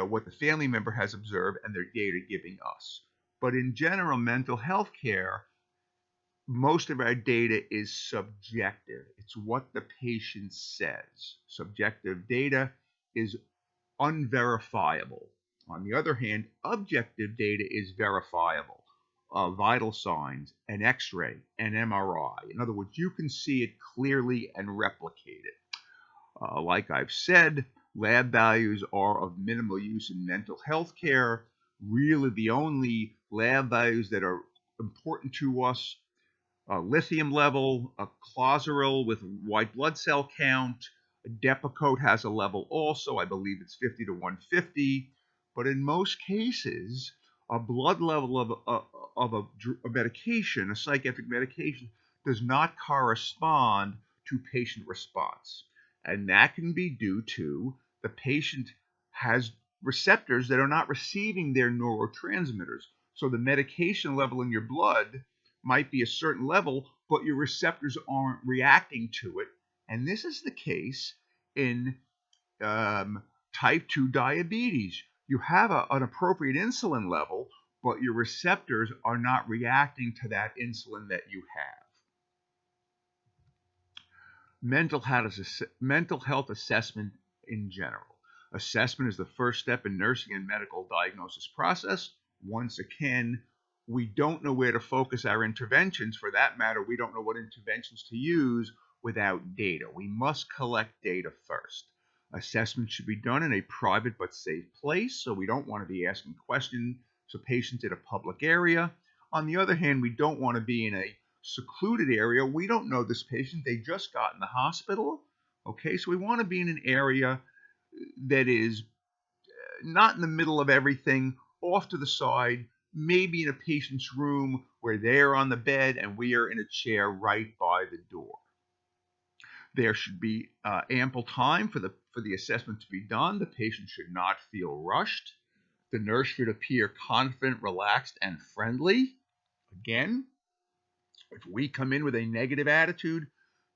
what the family member has observed and their data giving us. But in general, mental health care, most of our data is subjective. It's what the patient says. Subjective data is unverifiable. On the other hand, objective data is verifiable. Vital signs, an x-ray, an MRI. In other words, you can see it clearly and replicate it. Like I've said, lab values are of minimal use in mental health care. Really, the only lab values that are important to us: lithium level, a Clozaril with white blood cell count. Depakote has a level also. I believe it's 50 to 150. But in most cases, a blood level of a medication, a psychiatric medication, does not correspond to patient response. And that can be due to the patient has receptors that are not receiving their neurotransmitters. So the medication level in your blood might be a certain level, but your receptors aren't reacting to it. And this is the case in type 2 diabetes. You have an appropriate insulin level, but your receptors are not reacting to that insulin that you have. Mental health assessment in general. Assessment is the first step in nursing and medical diagnosis process. Once again, we don't know where to focus our interventions. For that matter, we don't know what interventions to use without data. We must collect data first. Assessment should be done in a private but safe place, so we don't want to be asking questions to patients in a public area. On the other hand, we don't want to be in a secluded area. We don't know this patient. They just got in the hospital. Okay, so we want to be in an area that is not in the middle of everything, off to the side, maybe in a patient's room where they're on the bed and we are in a chair right by the door. There should be ample time for the assessment to be done. The patient should not feel rushed. The nurse should appear confident, relaxed, and friendly. Again, if we come in with a negative attitude,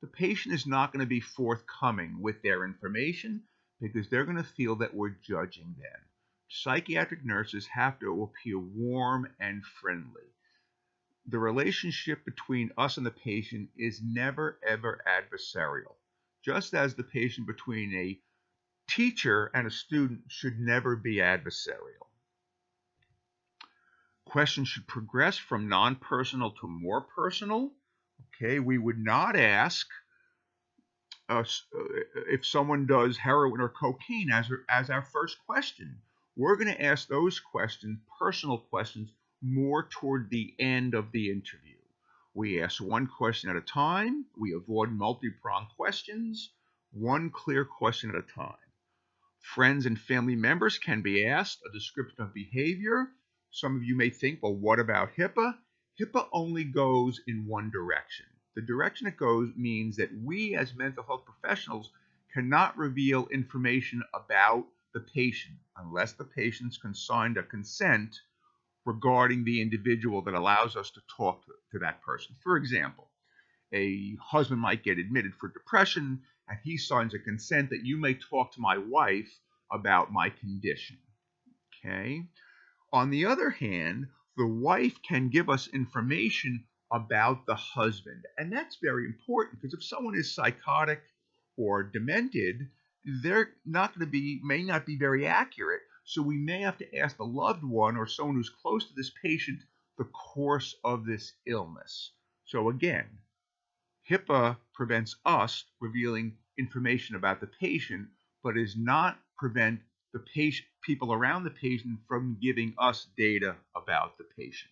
the patient is not going to be forthcoming with their information because they're going to feel that we're judging them. Psychiatric nurses have to appear warm and friendly. The relationship between us and the patient is never, ever adversarial. Just as the patient between a teacher and a student should never be adversarial. Questions should progress from non-personal to more personal. Okay, we would not ask if someone does heroin or cocaine as our first question. We're going to ask those questions, personal questions, more toward the end of the interview. We ask one question at a time. We avoid multi-pronged questions, one clear question at a time. Friends and family members can be asked a description of behavior. Some of you may think, well, what about HIPAA? HIPAA only goes in one direction. The direction it goes means that we as mental health professionals cannot reveal information about the patient unless the patient's signed a consent regarding the individual that allows us to talk to that person. For example, a husband might get admitted for depression and he signs a consent that you may talk to my wife about my condition. Okay. On the other hand, the wife can give us information about the husband. And that's very important because if someone is psychotic or demented, they're not going to be, may not be very accurate. So we may have to ask the loved one or someone who's close to this patient the course of this illness. So again, HIPAA prevents us revealing information about the patient, but does not prevent the patient, people around the patient from giving us data about the patient.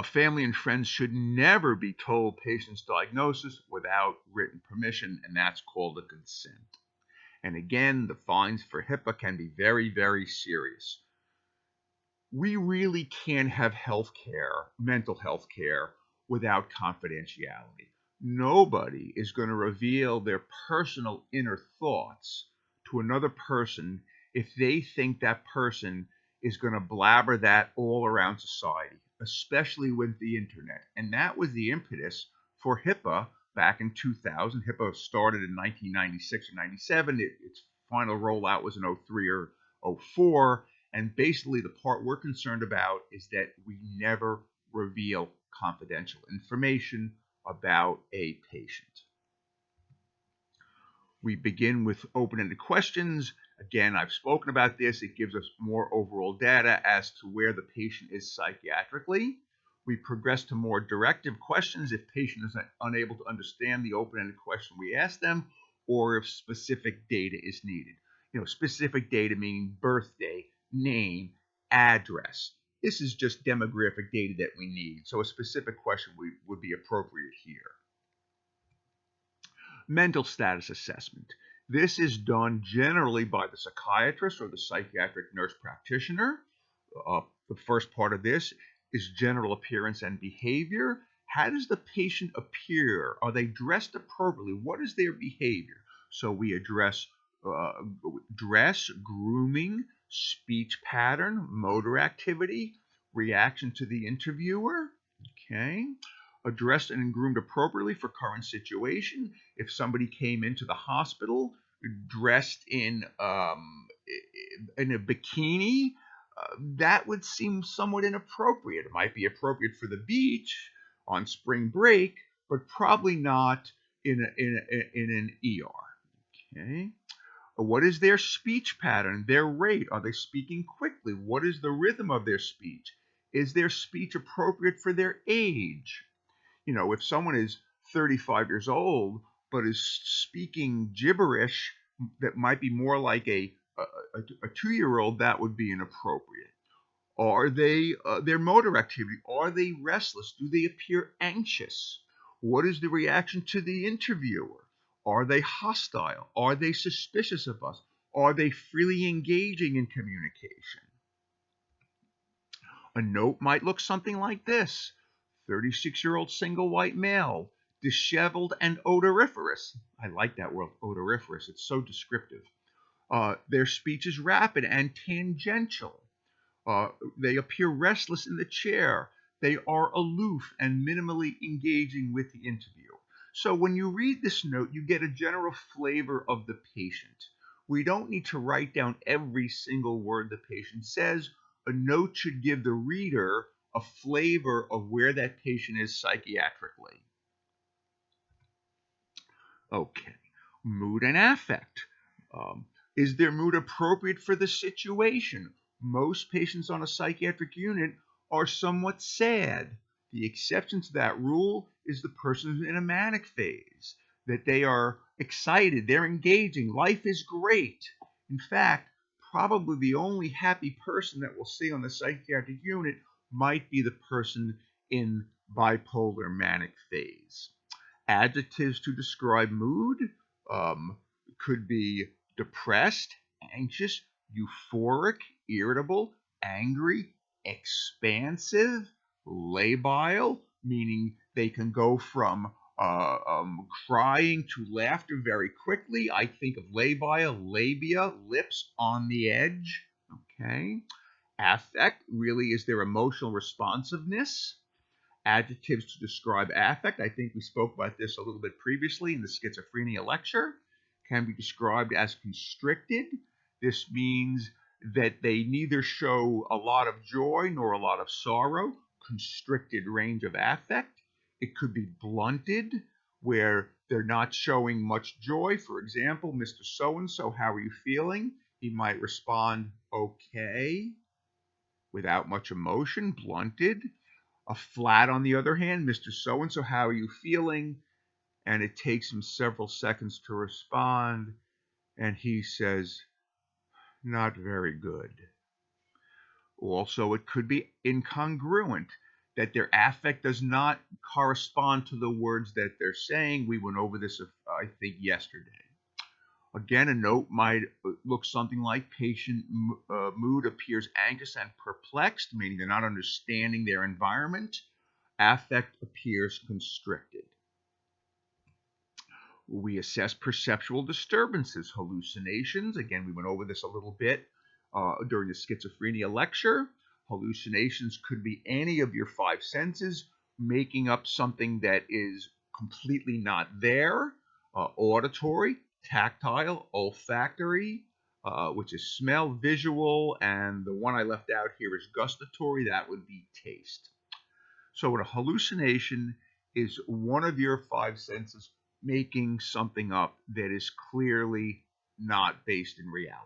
Family and friends should never be told patient's diagnosis without written permission, and that's called a consent. And again, the fines for HIPAA can be very, very serious. We really can't have healthcare, mental health care, without confidentiality. Nobody is going to reveal their personal inner thoughts to another person if they think that person is going to blabber that all around society, especially with the internet. And that was the impetus for HIPAA back in 2000. HIPAA started in 1996 or 97. Its final rollout was in 03 or 04. And basically, the part we're concerned about is that we never reveal confidential information about a patient. We begin with open-ended questions. Again, I've spoken about this. It gives us more overall data as to where the patient is psychiatrically. We progress to more directive questions if patient is unable to understand the open-ended question we ask them, or if specific data is needed. Specific data meaning birthday, name, address. This is just demographic data that we need. So a specific question would be appropriate here. Mental status assessment. This is done generally by the psychiatrist or the psychiatric nurse practitioner. The first part of this is general appearance and behavior. How does the patient appear? Are they dressed appropriately? What is their behavior? So we address dress, grooming, speech pattern, motor activity, reaction to the interviewer. Okay. Dressed and groomed appropriately for current situation. If somebody came into the hospital dressed in a bikini, that would seem somewhat inappropriate. It might be appropriate for the beach on spring break, but probably not in an ER. Okay. What is their speech pattern, their rate? Are they speaking quickly? What is the rhythm of their speech? Is their speech appropriate for their age? If someone is 35 years old but is speaking gibberish that might be more like a 2-year-old, that would be inappropriate. Are they their motor activity? Are they restless? Do they appear anxious? What is the reaction to the interviewer? Are they hostile? Are they suspicious of us? Are they freely engaging in communication? A note might look something like this. 36-year-old single white male, disheveled and odoriferous. I like that word, odoriferous. It's so descriptive. Their speech is rapid and tangential. They appear restless in the chair. They are aloof and minimally engaging with the interview. So when you read this note, you get a general flavor of the patient. We don't need to write down every single word the patient says. A note should give the reader a flavor of where that patient is psychiatrically. Okay, mood and affect. Is their mood appropriate for the situation? Most patients on a psychiatric unit are somewhat sad. The exception to that rule is the person who's in a manic phase, that they are excited, they're engaging, life is great. In fact, probably the only happy person that we'll see on the psychiatric unit might be the person in bipolar manic phase. Adjectives to describe mood could be depressed, anxious, euphoric, irritable, angry, expansive, labile, meaning they can go from crying to laughter very quickly. I think of labile, labia, lips on the edge. Okay. Affect really is their emotional responsiveness. Adjectives to describe affect, I think we spoke about this a little bit previously in the schizophrenia lecture, can be described as constricted. This means that they neither show a lot of joy nor a lot of sorrow. Constricted range of affect. It could be blunted, where they're not showing much joy. For example, Mr. So-and-so, how are you feeling? He might respond, okay, without much emotion, blunted. A flat, on the other hand, Mr. So-and-so, how are you feeling? And it takes him several seconds to respond, and he says, not very good. Also, it could be incongruent, that their affect does not correspond to the words that they're saying. We went over this, I think, yesterday. Again, a note might look something like patient mood appears anxious and perplexed, meaning they're not understanding their environment. Affect appears constricted. We assess perceptual disturbances, hallucinations. Again, we went over this a little bit during the schizophrenia lecture. Hallucinations could be any of your five senses making up something that is completely not there. Auditory, tactile, olfactory, which is smell, visual, and the one I left out here is gustatory. That would be taste. So a hallucination is one of your five senses making something up that is clearly not based in reality.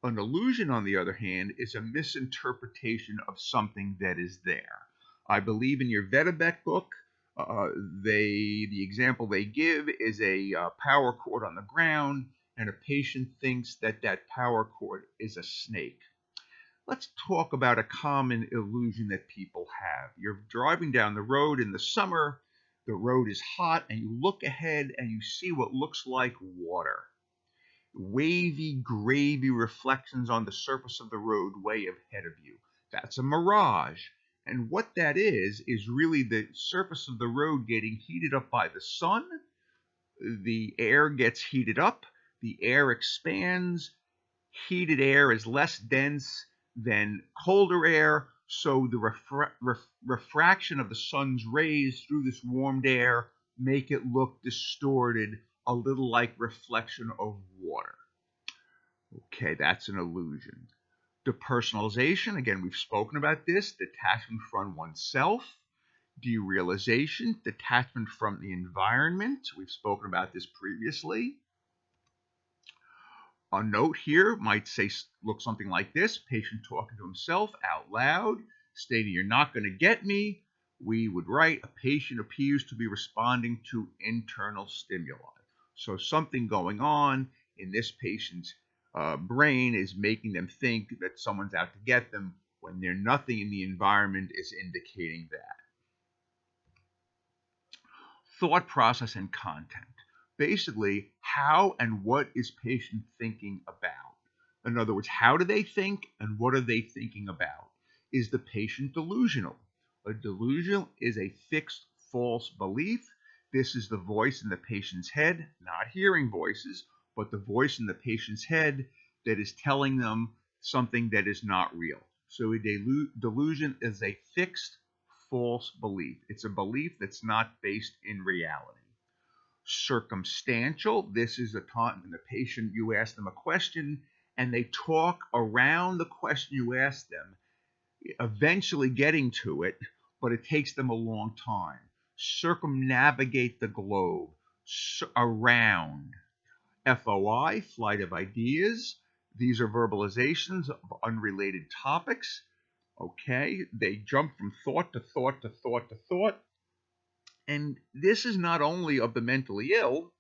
An illusion, on the other hand, is a misinterpretation of something that is there. I believe in your Vedabek book, the example they give is a power cord on the ground, and a patient thinks that that power cord is a snake. Let's talk about a common illusion that people have. You're driving down the road in the summer, the road is hot, and you look ahead and you see what looks like water. Wavy, gravy reflections on the surface of the road way ahead of you. That's a mirage. And what that is really the surface of the road getting heated up by the sun. The air gets heated up, the air expands. Heated air is less dense than colder air, so the refraction of the sun's rays through this warmed air make it look distorted, a little like reflection of water. Okay, that's an illusion. Depersonalization, again, we've spoken about this, detachment from oneself. Derealization, detachment from the environment. We've spoken about this previously. A note here might say, look something like this, patient talking to himself out loud, stating, you're not going to get me. We would write, a patient appears to be responding to internal stimuli. So something going on in this patient's brain is making them think that someone's out to get them when nothing in the environment is indicating that. Thought process and content. Basically, how and what is patient thinking about? In other words, how do they think and what are they thinking about? Is the patient delusional? A delusion is a fixed false belief. This is the voice in the patient's head, not hearing voices, but the voice in the patient's head that is telling them something that is not real. So a delusion is a fixed false belief. It's a belief that's not based in reality. Circumstantial, this is a time when the patient, you ask them a question and they talk around the question you ask them, eventually getting to it, but it takes them a long time. Circumnavigate the globe, around. FOI, flight of ideas. These are verbalizations of unrelated topics. Okay, they jump from thought to thought to thought to thought. And this is not only of the mentally ill,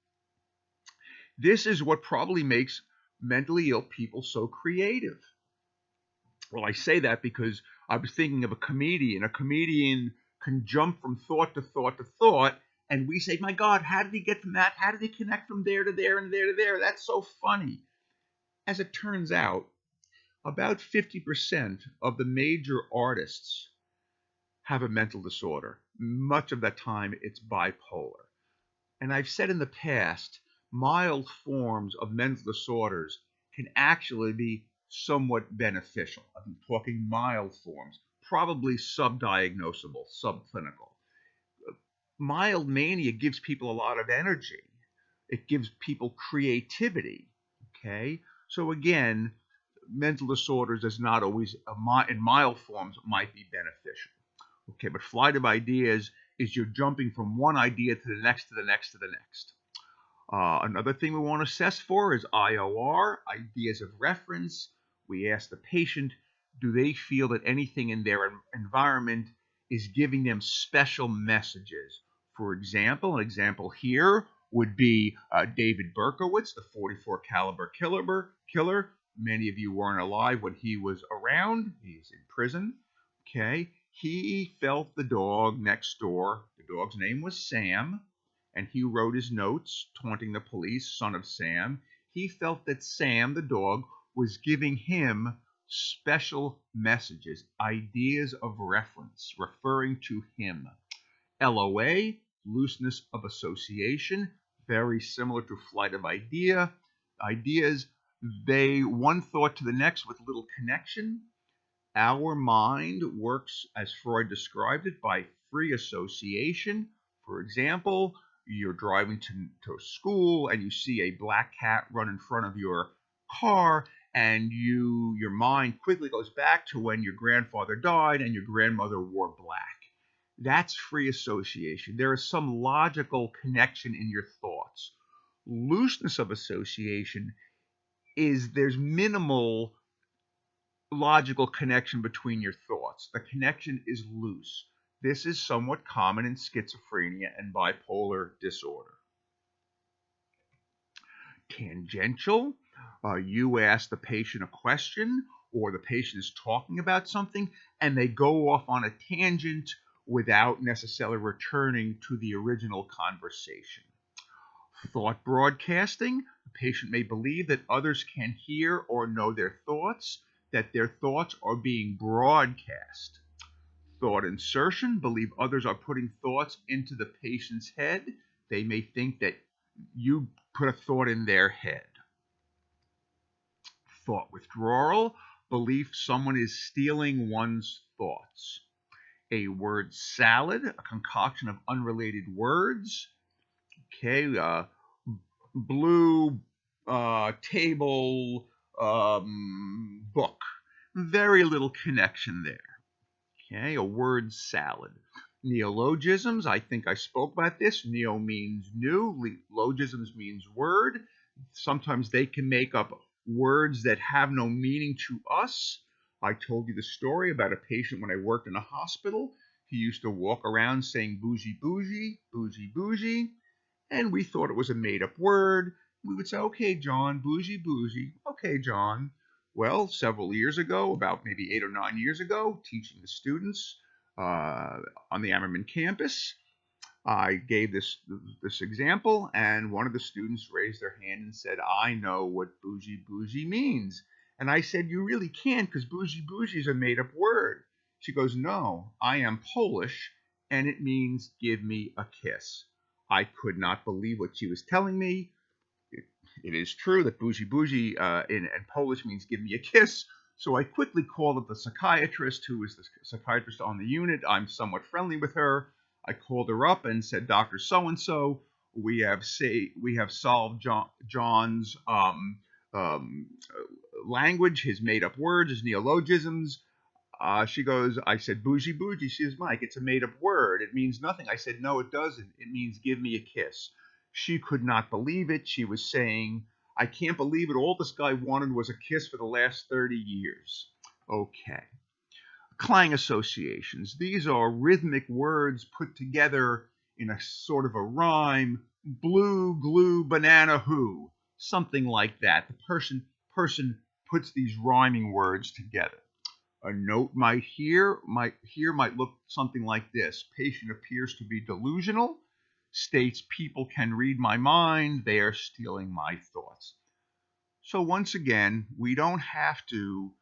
this is what probably makes mentally ill people so creative. Well, I say that because I was thinking of a comedian. A comedian can jump from thought to thought to thought, and we say, my God, how did he get from that? How did he connect from there to there and there to there? That's so funny. As it turns out, about 50% of the major artists have a mental disorder. Much of that time, it's bipolar. And I've said in the past, mild forms of mental disorders can actually be somewhat beneficial. I'm talking mild forms, probably subdiagnosable, subclinical. Mild mania gives people a lot of energy. It gives people creativity. Okay, so again, mental disorders is not always in mild forms might be beneficial. Okay, but flight of ideas is you're jumping from one idea to the next to the next to the next. Another thing we want to assess for is IOR, ideas of reference. We ask the patient, do they feel that anything in their environment is giving them special messages? For example, an example here would be David Berkowitz, the 44 caliber killer. Many of you weren't alive when he was around. He's in prison. Okay. He felt the dog next door. The dog's name was Sam, and he wrote his notes taunting the police, son of Sam. He felt that Sam, the dog, was giving him special messages, ideas of reference, referring to him. LOA, looseness of association, very similar to flight of ideas. They one thought to the next with little connection. Our mind works, as Freud described it, by free association. For example, you're driving to school and you see a black cat run in front of your car, and your mind quickly goes back to when your grandfather died and your grandmother wore black. That's free association. There is some logical connection in your thoughts. Looseness of association is there's minimal logical connection between your thoughts. The connection is loose. This is somewhat common in schizophrenia and bipolar disorder. Tangential, you ask the patient a question, or the patient is talking about something, and they go off on a tangent without necessarily returning to the original conversation. Thought broadcasting, the patient may believe that others can hear or know their thoughts, that their thoughts are being broadcast. Thought insertion, believe others are putting thoughts into the patient's head. They may think that you put a thought in their head. Thought withdrawal, belief someone is stealing one's thoughts. A word salad, a concoction of unrelated words. Okay, blue table book. Very little connection there. Okay, a word salad. Neologisms, I think I spoke about this. Neo means new, logisms means word. Sometimes they can make up words that have no meaning to us. I told you the story about a patient when I worked in a hospital. He used to walk around saying bougie, bougie, bougie, bougie, and we thought it was a made-up word. We would say, okay, John, bougie, bougie. Okay, John. Well, several years ago, about maybe 8 or 9 years ago, teaching the students on the Ammerman campus, I gave this example, and one of the students raised their hand and said, I know what bougie, bougie means. And I said, you really can't, because bougie, bougie is a made-up word. She goes, no, I am Polish, and it means give me a kiss. I could not believe what she was telling me. It is true that bougie bougie in Polish means give me a kiss. So I quickly called up the psychiatrist, who is the psychiatrist on the unit. I'm somewhat friendly with her. I called her up and said, Dr. So-and-so, we have solved John's language, his made-up words, his neologisms. She goes, I said, bougie, bougie. She says, Mike, it's a made up word. It means nothing. I said, no, it doesn't. It means give me a kiss. She could not believe it. She was saying, I can't believe it. All this guy wanted was a kiss for the last 30 years. Okay. Clang associations. These are rhythmic words put together in a sort of a rhyme. Blue, glue, banana, who. Something like that. The person puts these rhyming words together. A note might look something like this. Patient appears to be delusional. States people can read my mind. They are stealing my thoughts. So once again, we don't have to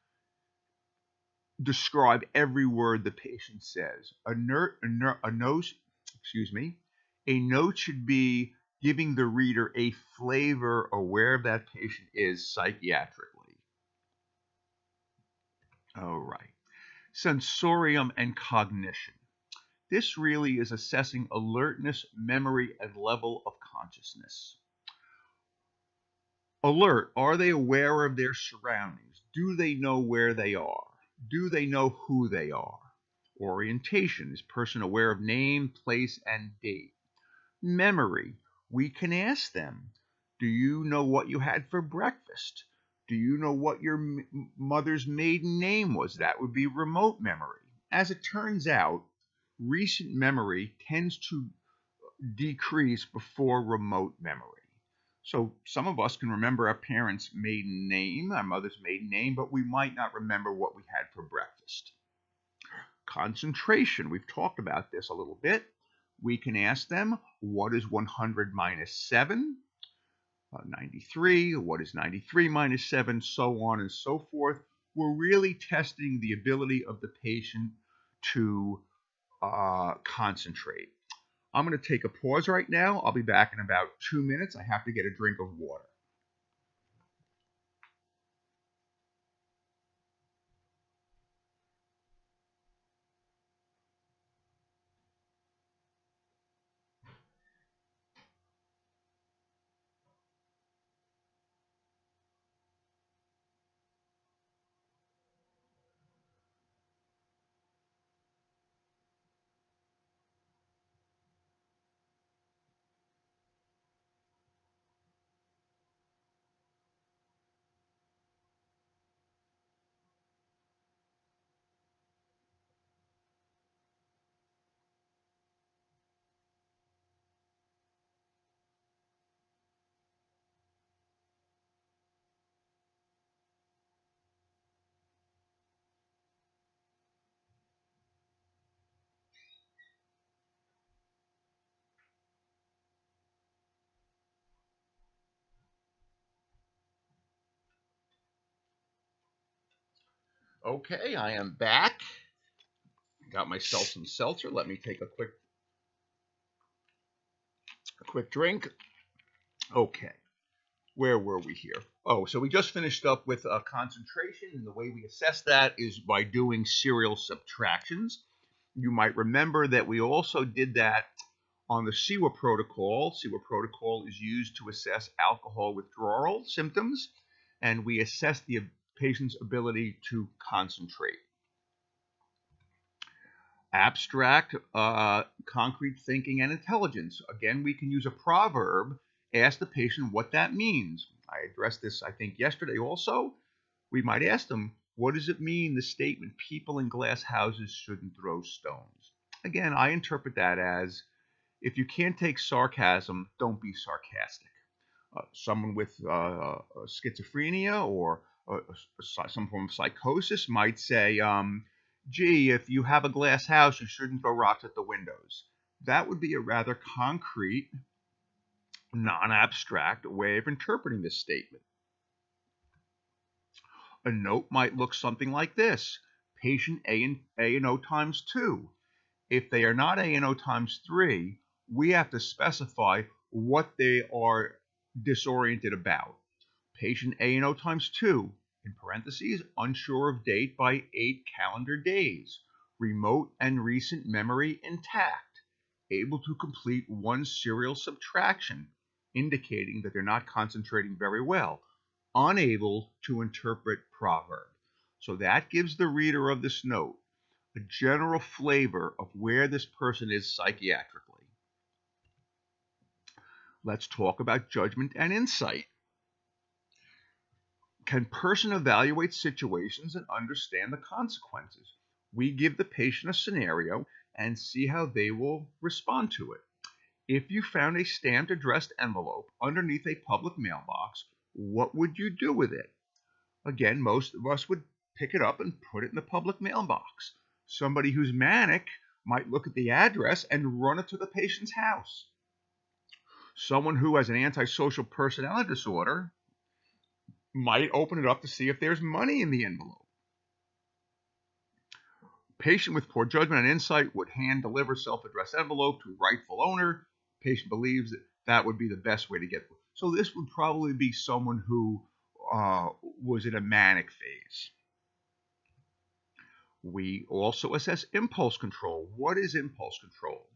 describe every word the patient says. A note, a note should be giving the reader a flavor of where that patient is psychiatrically. All right. Sensorium and cognition. This really is assessing alertness, memory, and level of consciousness. Alert, are they aware of their surroundings? Do they know where they are? Do they know who they are? Orientation, is person aware of name, place, and date? Memory, we can ask them, do you know what you had for breakfast? Do you know what your mother's maiden name was? That would be remote memory. As it turns out, recent memory tends to decrease before remote memory. So some of us can remember our parents' maiden name, our mother's maiden name, but we might not remember what we had for breakfast. Concentration, we've talked about this a little bit. We can ask them, what is 100 minus 7? 93, what is 93 minus 7, so on and so forth. We're really testing the ability of the patient to concentrate. I'm going to take a pause right now. I'll be back in about 2 minutes. I have to get a drink of water. Okay, I am back. Got myself some seltzer. Let me take a quick drink. Okay, where were we here? Oh, so we just finished up with concentration, and the way we assess that is by doing serial subtractions. You might remember that we also did that on the SIWA protocol. SIWA protocol is used to assess alcohol withdrawal symptoms, and we assess the patient's ability to concentrate. Abstract, concrete thinking, and intelligence. Again, we can use a proverb, ask the patient what that means. I addressed this, I think, yesterday also. We might ask them, what does it mean, the statement, people in glass houses shouldn't throw stones? Again, I interpret that as, if you can't take sarcasm, don't be sarcastic. Someone with schizophrenia or some form of psychosis might say, gee, if you have a glass house, you shouldn't throw rocks at the windows. That would be a rather concrete, non-abstract way of interpreting this statement. A note might look something like this. Patient A and O times 2. If they are not A and O times 3, we have to specify what they are disoriented about. Patient A and O times 2, in parentheses, unsure of date by 8 calendar days. Remote and recent memory intact. Able to complete one serial subtraction, indicating that they're not concentrating very well. Unable to interpret proverb. So that gives the reader of this note a general flavor of where this person is psychiatrically. Let's talk about judgment and insight. Can person evaluate situations and understand the consequences? We give the patient a scenario and see how they will respond to it. If you found a stamped addressed envelope underneath a public mailbox, what would you do with it? Again, most of us would pick it up and put it in the public mailbox. Somebody who's manic might look at the address and run it to the patient's house. Someone who has an antisocial personality disorder might open it up to see if there's money in the envelope. Patient with poor judgment and insight would hand deliver self-addressed envelope to rightful owner. Patient believes that that would be the best way to get it. So this would probably be someone who was in a manic phase. We also assess impulse control. What is impulse control?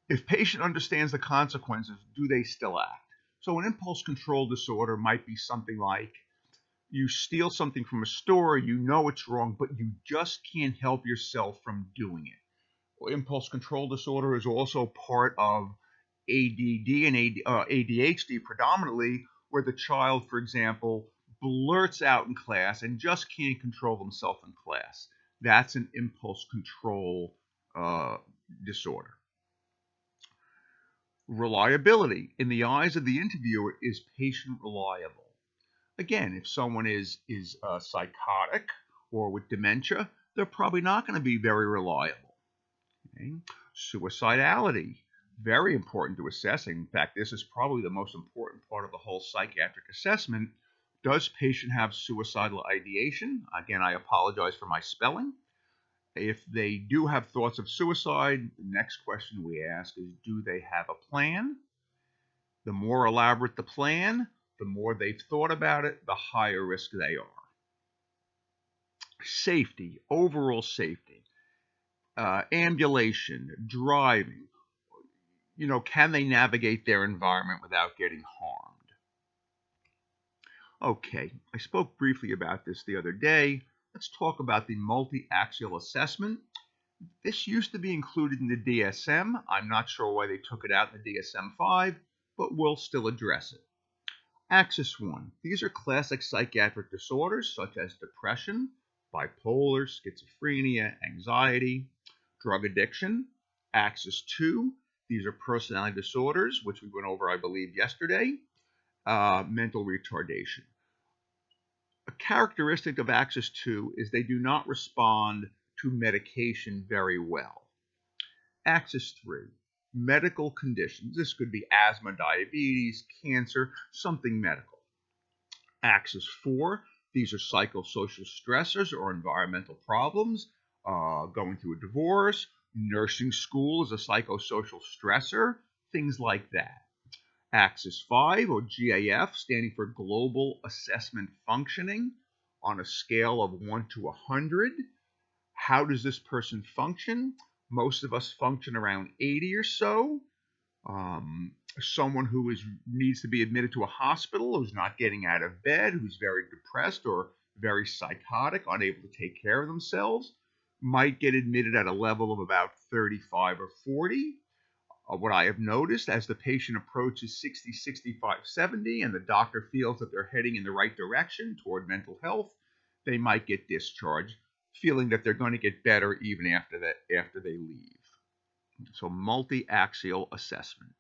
If patient understands the consequences, do they still act? So an impulse control disorder might be something like you steal something from a store, you know it's wrong, but you just can't help yourself from doing it. Well, impulse control disorder is also part of ADD and ADHD predominantly, where the child, for example, blurts out in class and just can't control themselves in class. That's an impulse control disorder. Reliability. In the eyes of the interviewer, is patient reliable? Again, if someone is psychotic or with dementia, they're probably not going to be very reliable. Okay? Suicidality. Very important to assess. In fact, this is probably the most important part of the whole psychiatric assessment. Does patient have suicidal ideation? Again, I apologize for my spelling. If they do have thoughts of suicide, the next question we ask is, do they have a plan? The more elaborate the plan, the more they've thought about it, the higher risk they are. Safety, overall safety, ambulation, driving. Can they navigate their environment without getting harmed? Okay, I spoke briefly about this the other day. Let's talk about the multi-axial assessment. This used to be included in the DSM. I'm not sure why they took it out in the DSM-5, but we'll still address it. Axis 1. These are classic psychiatric disorders such as depression, bipolar, schizophrenia, anxiety, drug addiction. Axis 2. These are personality disorders, which we went over, I believe, yesterday. Mental retardation. A characteristic of Axis 2 is they do not respond to medication very well. Axis 3. Medical conditions. This could be asthma, diabetes, cancer, something medical. Axis 4, these are psychosocial stressors or environmental problems, going through a divorce, nursing school is a psychosocial stressor, things like that. Axis 5, or GAF, standing for Global Assessment Functioning, on a scale of 1 to 100. How does this person function? Most of us function around 80 or so. Someone who needs to be admitted to a hospital, who's not getting out of bed, who's very depressed or very psychotic, unable to take care of themselves, might get admitted at a level of about 35 or 40. What I have noticed, as the patient approaches 60, 65, 70, and the doctor feels that they're heading in the right direction toward mental health, they might get discharged, feeling that they're going to get better even after they leave. So multi-axial assessment.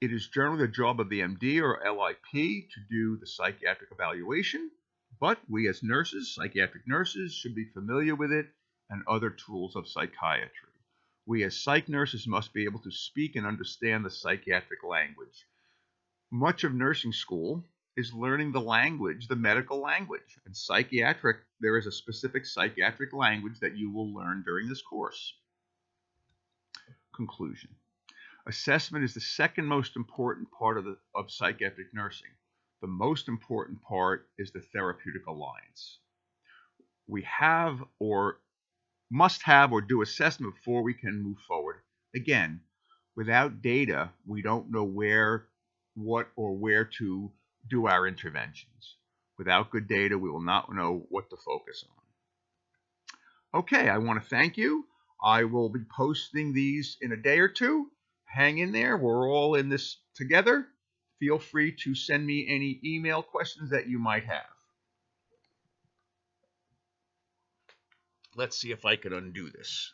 It is generally the job of the MD or LIP to do the psychiatric evaluation, but we as nurses, psychiatric nurses, should be familiar with it and other tools of psychiatry. We as psych nurses must be able to speak and understand the psychiatric language. Much of nursing school is learning the language, the medical language. And psychiatric, there is a specific psychiatric language that you will learn during this course. Conclusion. Assessment is the second most important part of psychiatric nursing. The most important part is the therapeutic alliance. We have or must have or do assessment before we can move forward. Again, without data, we don't know where to do our interventions. Without good data, we will not know what to focus on. Okay, I want to thank you. I will be posting these in a day or two. Hang in there. We're all in this together. Feel free to send me any email questions that you might have. Let's see if I can undo this.